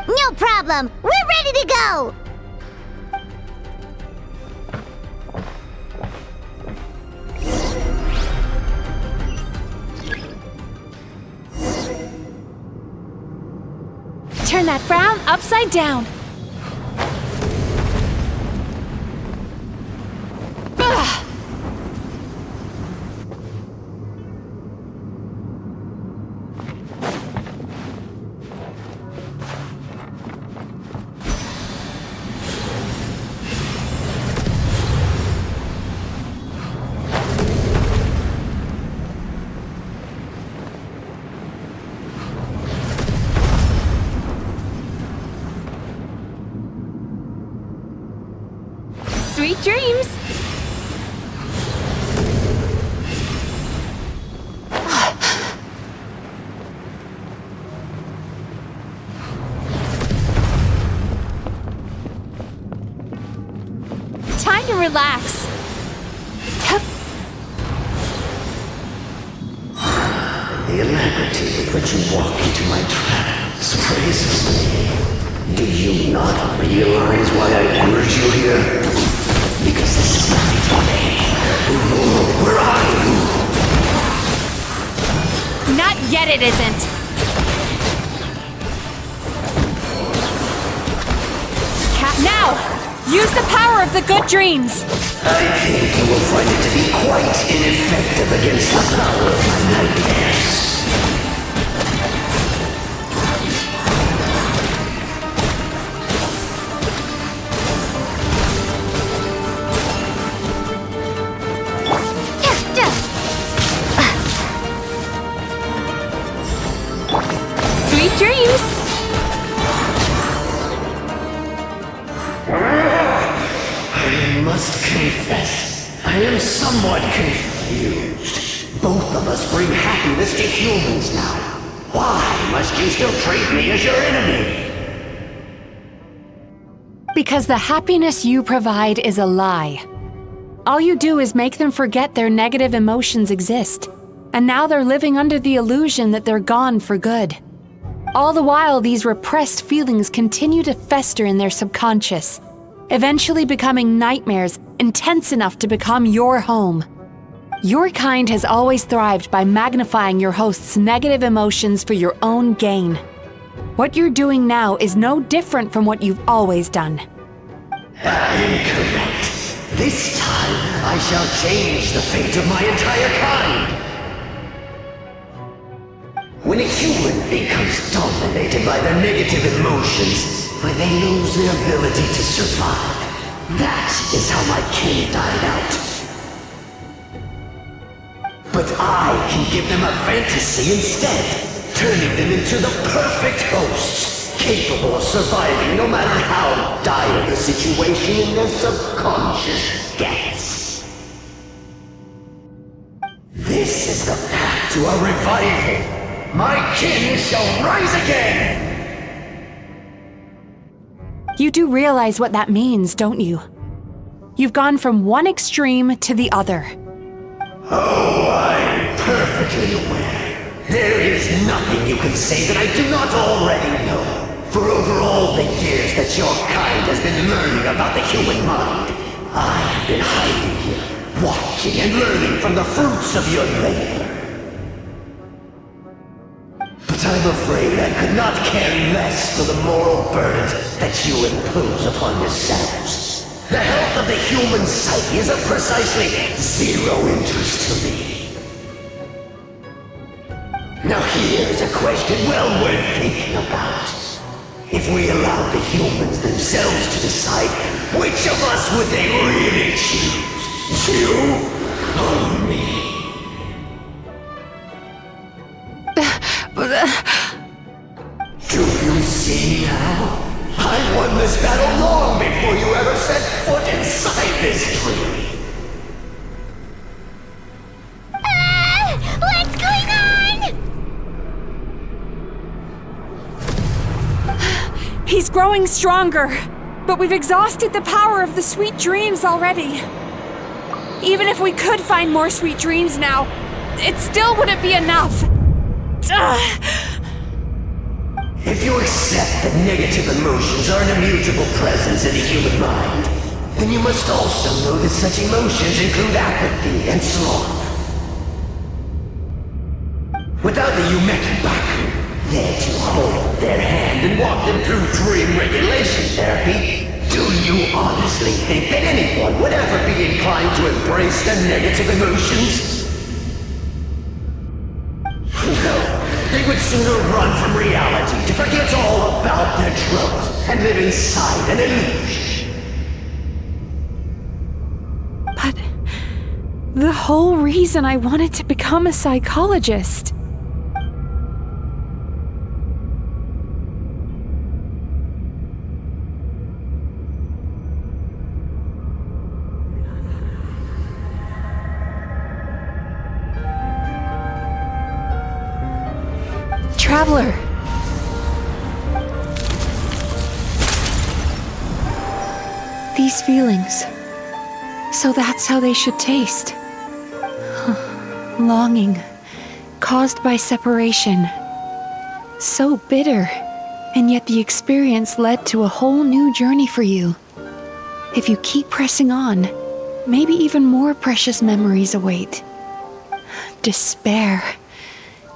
Speaker 1: No problem. We're ready to go.
Speaker 5: Turn that frown upside down. Sweet dreams! Time to relax.
Speaker 13: The alacrity with which you walk into my trap surprises me. Do you not realize why I lured you here? Because this is nothing for me. Where are you?
Speaker 5: Not yet, it isn't. Now! Use the power of the good dreams!
Speaker 13: I think you will find it to be quite ineffective against the power of my nightmares.
Speaker 5: Sweet dreams!
Speaker 13: I must confess, I am somewhat confused. Both of us bring happiness to humans now. Why must you still treat me as your enemy?
Speaker 5: Because the happiness you provide is a lie. All you do is make them forget their negative emotions exist. And now they're living under the illusion that they're gone for good. All the while, these repressed feelings continue to fester in their subconscious, eventually becoming nightmares intense enough to become your home. Your kind has always thrived by magnifying your host's negative emotions for your own gain. What you're doing now is no different from what you've always done.
Speaker 13: Incorrect. This time, I shall change the fate of my entire kind. When a human becomes dominated by their negative emotions, when they lose their ability to survive, that is how my kin died out. But I can give them a fantasy instead, turning them into the perfect hosts, capable of surviving no matter how dire the situation in their subconscious gets. This is the path to a revival. My kin shall rise again!
Speaker 5: You do realize what that means, don't you? You've gone from one extreme to the other.
Speaker 13: Oh, I'm perfectly aware. There is nothing you can say that I do not already know. For over all the years that your kind has been learning about the human mind, I have been hiding here, watching and learning from the fruits of your labor. But I'm afraid I could not care less for the moral burdens that you impose upon yourselves. The health of the human psyche is of precisely zero interest to me. Now here's a question well worth thinking about. If we allowed the humans themselves to decide, which of us would they really choose? You or me? Do you see now? I won this battle long before you ever set foot inside this tree.
Speaker 1: What's going on?
Speaker 5: He's growing stronger, but we've exhausted the power of the sweet dreams already. Even if we could find more sweet dreams now, it still wouldn't be enough.
Speaker 13: If you accept that negative emotions are an immutable presence in the human mind, then you must also know that such emotions include apathy and sloth. Without the Yumemizuki there to hold their hand and walk them through dream regulation therapy, do you honestly think that anyone would ever be inclined to embrace the negative emotions? No. They would sooner run from reality to forget all about their troubles and live inside an illusion.
Speaker 5: But the whole reason I wanted to become a psychologist. Traveler! These feelings. So that's how they should taste. Longing, caused by separation. So bitter, and yet the experience led to a whole new journey for you. If you keep pressing on, maybe even more precious memories await. Despair,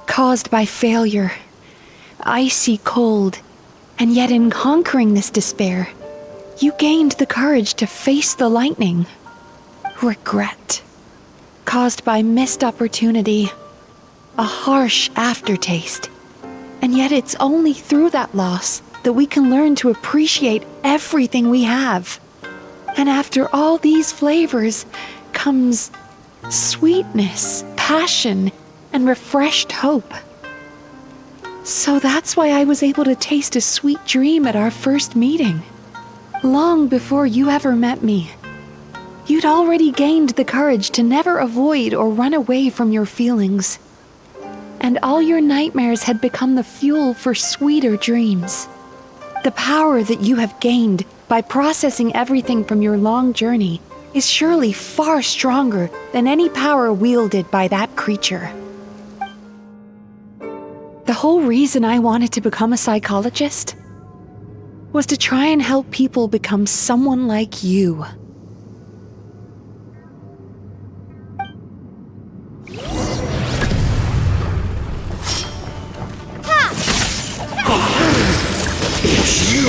Speaker 5: caused by failure. Icy cold, and yet in conquering this despair, you gained the courage to face the lightning. Regret, caused by missed opportunity. A harsh aftertaste. And yet it's only through that loss that we can learn to appreciate everything we have. And after all these flavors comes sweetness, passion, and refreshed hope. So that's why I was able to taste a sweet dream at our first meeting. Long before you ever met me. You'd already gained the courage to never avoid or run away from your feelings. And all your nightmares had become the fuel for sweeter dreams. The power that you have gained by processing everything from your long journey is surely far stronger than any power wielded by that creature. The whole reason I wanted to become a psychologist was to try and help people become someone like you.
Speaker 13: It's you!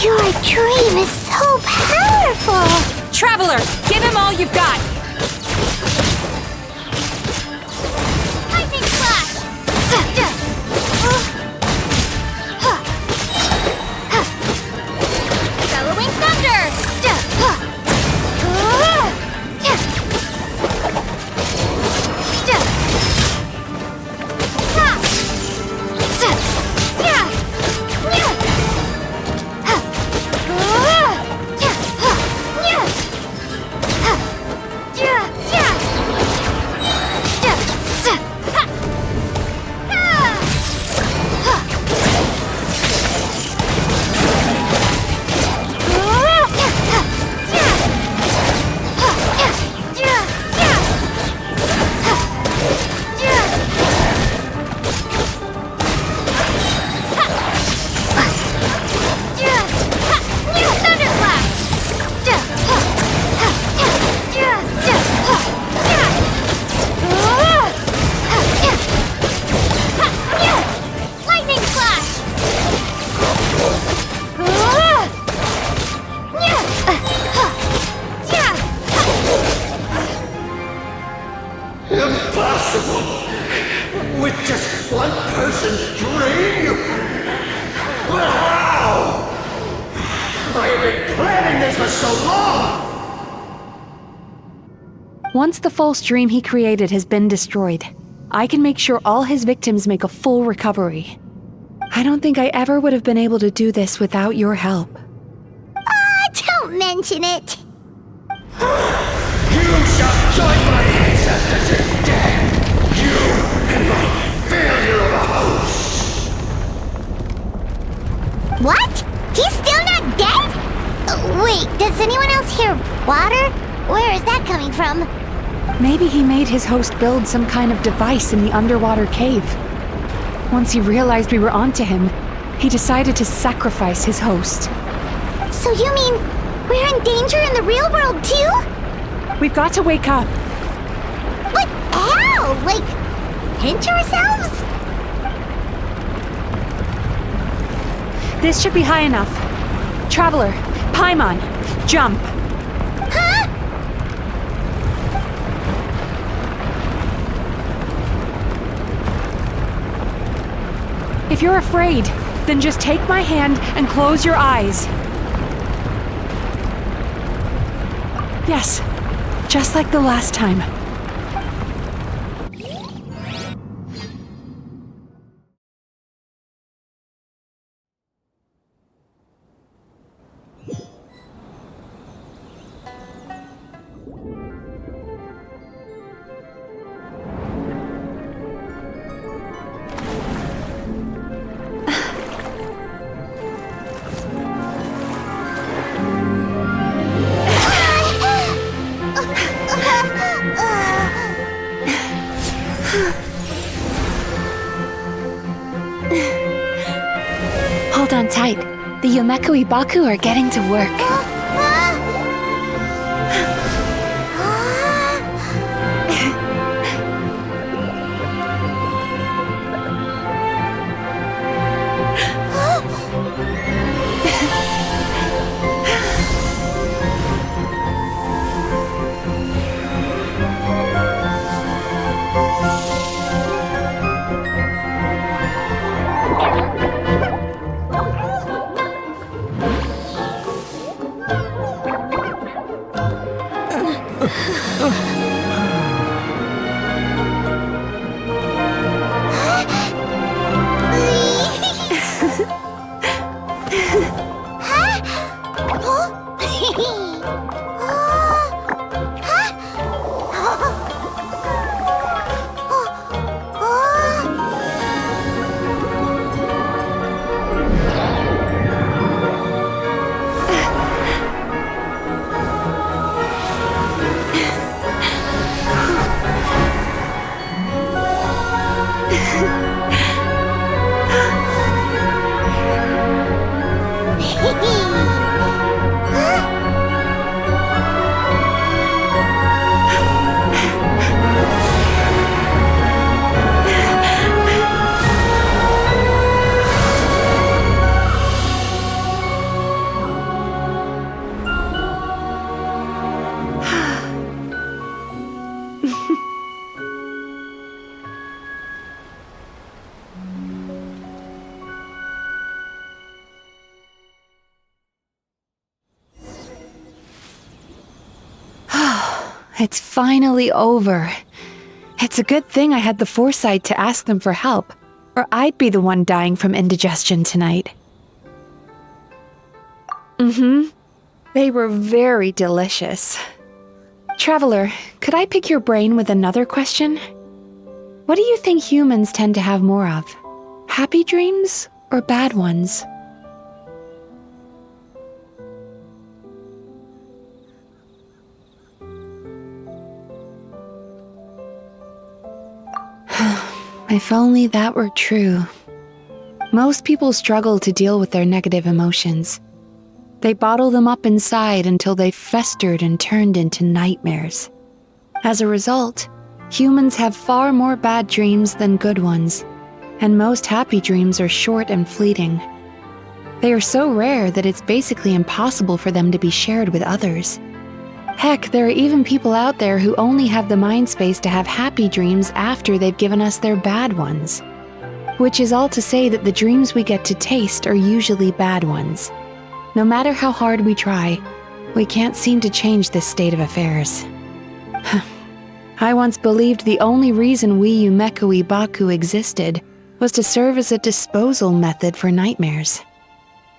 Speaker 1: Your dream is so powerful!
Speaker 7: Traveler, give him all you've got!
Speaker 1: Lightning Slash! Bellowing Thunder!
Speaker 13: With just one person's dream? But how? I have been planning this for so long!
Speaker 5: Once the false dream he created has been destroyed, I can make sure all his victims make a full recovery. I don't think I ever would have been able to do this without your help.
Speaker 1: Don't mention it!
Speaker 13: You shall join my ancestors in death! You and my failure of a host!
Speaker 1: What? He's still not dead? Wait, does anyone else hear water? Where is that coming from?
Speaker 5: Maybe he made his host build some kind of device in the underwater cave. Once he realized we were onto him, he decided to sacrifice his host.
Speaker 1: So you mean we're in danger in the real world too?
Speaker 5: We've got to wake up.
Speaker 1: But how? Like, pinch ourselves?
Speaker 5: This should be high enough. Traveler, Paimon, jump.
Speaker 1: Huh?
Speaker 5: If you're afraid, then just take my hand and close your eyes. Yes, just like the last time. The Yumekui Baku are getting to work. It's finally over. It's a good thing I had the foresight to ask them for help, or I'd be the one dying from indigestion tonight. They were very delicious. Traveler, could I pick your brain with another question? What do you think humans tend to have more of? Happy dreams or bad ones? If only that were true. Most people struggle to deal with their negative emotions. They bottle them up inside until they've festered and turned into nightmares. As a result, humans have far more bad dreams than good ones, and most happy dreams are short and fleeting. They are so rare that it's basically impossible for them to be shared with others. Heck, there are even people out there who only have the mind space to have happy dreams after they've given us their bad ones. Which is all to say that the dreams we get to taste are usually bad ones. No matter how hard we try, we can't seem to change this state of affairs. I once believed the only reason we Yumekui Baku existed was to serve as a disposal method for nightmares.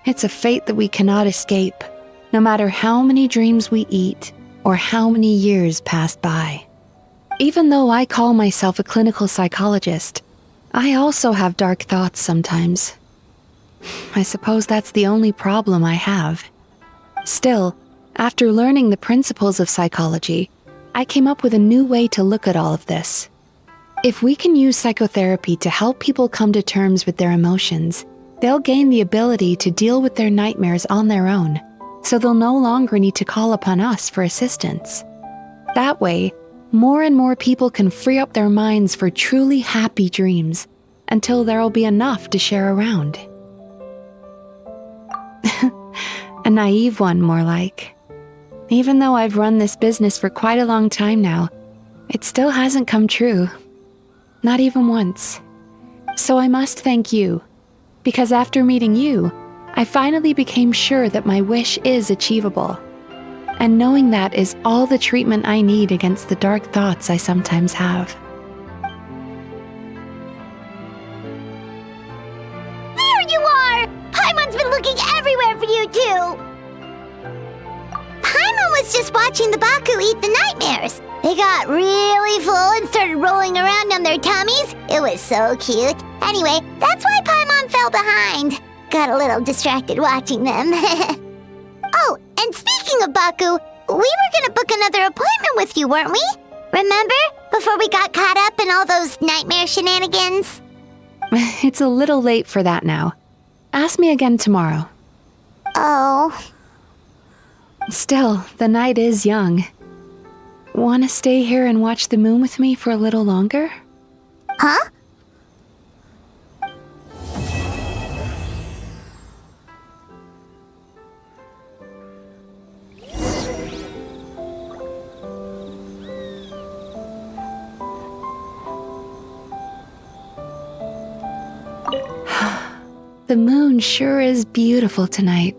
Speaker 5: It's a fate that we cannot escape, no matter how many dreams we eat or how many years pass by. Even though I call myself a clinical psychologist, I also have dark thoughts sometimes. I suppose that's the only problem I have. Still, after learning the principles of psychology, I came up with a new way to look at all of this. If we can use psychotherapy to help people come to terms with their emotions, they'll gain the ability to deal with their nightmares on their own, so they'll no longer need to call upon us for assistance. That way, more and more people can free up their minds for truly happy dreams until there'll be enough to share around. A naive one, more like. Even though I've run this business for quite a long time now, it still hasn't come true. Not even once. So I must thank you, because after meeting you, I finally became sure that my wish is achievable. And knowing that is all the treatment I need against the dark thoughts I sometimes have.
Speaker 1: There you are! Paimon's been looking everywhere for you, too! Paimon was just watching the Baku eat the nightmares. They got really full and started rolling around on their tummies. It was so cute. Anyway, that's why Paimon fell behind. Got a little distracted watching them. Oh, and speaking of Baku, we were gonna book another appointment with you, weren't we? Remember? Before we got caught up in all those nightmare shenanigans?
Speaker 5: It's a little late for that now. Ask me again tomorrow.
Speaker 1: Oh.
Speaker 5: Still, the night is young. Want to stay here and watch the moon with me for a little longer?
Speaker 1: Huh?
Speaker 5: The moon sure is beautiful tonight.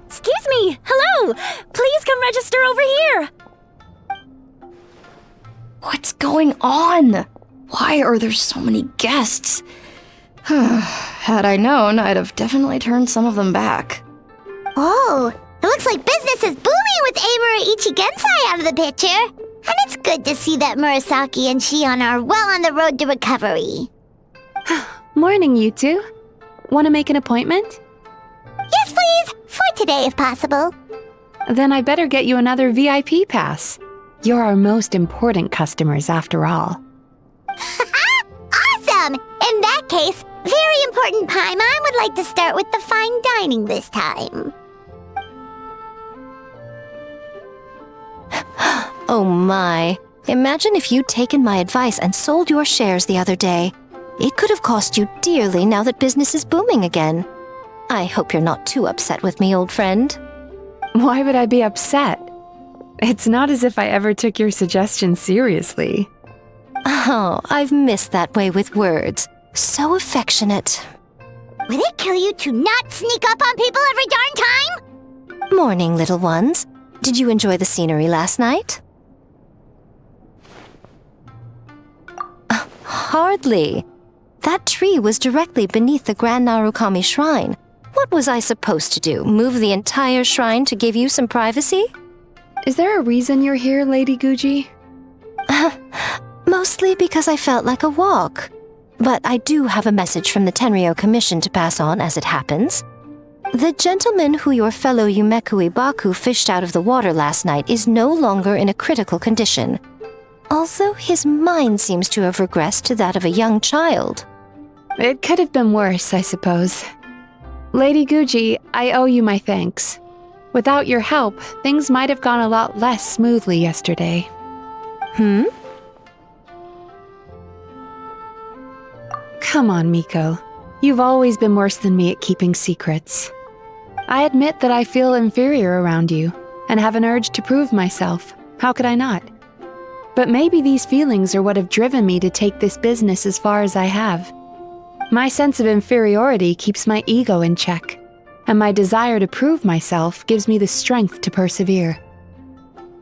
Speaker 7: Excuse me! Hello! Please come register over here!
Speaker 8: What's going on? Why are there so many guests? Had I known, I'd have definitely turned some of them back.
Speaker 1: Oh, it looks like business is booming with Amura Ichigensai out of the picture. And it's good to see that Murasaki and Shion are well on the road to recovery.
Speaker 5: Morning, you two. Want to make an appointment?
Speaker 1: Yes, please! For today, if possible.
Speaker 5: Then I better get you another VIP pass. You're our most important customers, after all.
Speaker 1: Awesome! In that case, very important Paimon would like to start with the fine dining this time.
Speaker 9: Oh my. Imagine if you'd taken my advice and sold your shares the other day. It could have cost you dearly now that business is booming again. I hope you're not too upset with me, old friend.
Speaker 5: Why would I be upset? It's not as if I ever took your suggestion seriously.
Speaker 9: Oh, I've missed that way with words. So affectionate.
Speaker 1: Would it kill you to not sneak up on people every darn time?
Speaker 9: Morning, little ones. Did you enjoy the scenery last night? Hardly. That tree was directly beneath the Grand Narukami Shrine. What was I supposed to do? Move the entire shrine to give you some privacy?
Speaker 5: Is there a reason you're here, Lady Guji?
Speaker 9: Mostly because I felt like a walk. But I do have a message from the Tenryo Commission to pass on as it happens. The gentleman who your fellow Yumekui Baku fished out of the water last night is no longer in a critical condition. Although his mind seems to have regressed to that of a young child.
Speaker 5: It could have been worse, I suppose. Lady Guji, I owe you my thanks. Without your help, things might have gone a lot less smoothly yesterday. Come on, Miko. You've always been worse than me at keeping secrets. I admit that I feel inferior around you, and have an urge to prove myself. How could I not? But maybe these feelings are what have driven me to take this business as far as I have. My sense of inferiority keeps my ego in check, and my desire to prove myself gives me the strength to persevere.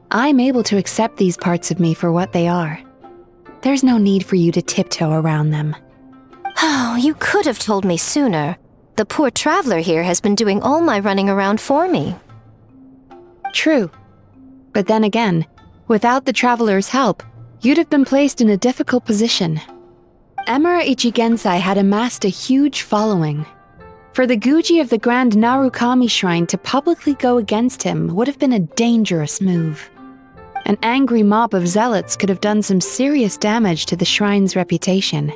Speaker 5: I'm able to accept these parts of me for what they are, There's no need for you to tiptoe around them.
Speaker 9: Oh, you could have told me sooner. The poor traveler here has been doing all my running around for me.
Speaker 5: True. But then again, without the traveler's help, you'd have been placed in a difficult position. Emura Ichigensai had amassed a huge following. For the Guji of the Grand Narukami Shrine to publicly go against him would have been a dangerous move. An angry mob of zealots could have done some serious damage to the shrine's reputation.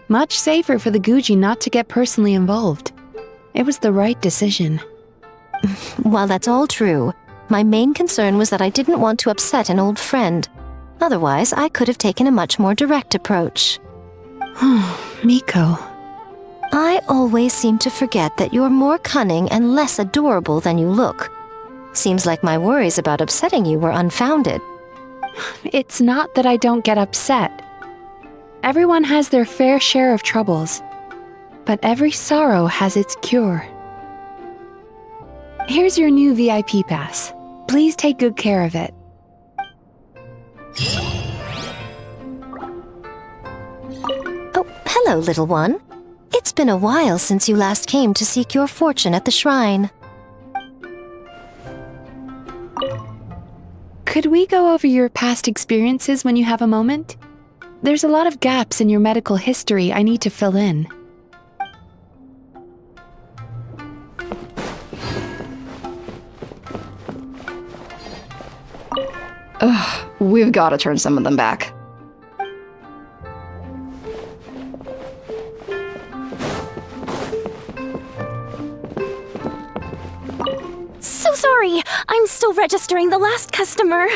Speaker 5: Much safer for the Guji not to get personally involved. It was the right decision.
Speaker 9: While that's all true, my main concern was that I didn't want to upset an old friend. Otherwise, I could have taken a much more direct approach.
Speaker 5: Miko.
Speaker 9: I always seem to forget that you're more cunning and less adorable than you look. Seems like my worries about upsetting you were unfounded.
Speaker 5: It's not that I don't get upset. Everyone has their fair share of troubles, but every sorrow has its cure. Here's your new VIP pass. Please take good care of it.
Speaker 9: Oh, hello, little one. It's been a while since you last came to seek your fortune at the shrine.
Speaker 5: Could we go over your past experiences when you have a moment? There's a lot of gaps in your medical history I need to fill in.
Speaker 8: Ugh, we've got to turn some of them back.
Speaker 7: So sorry! I'm still registering the last customer.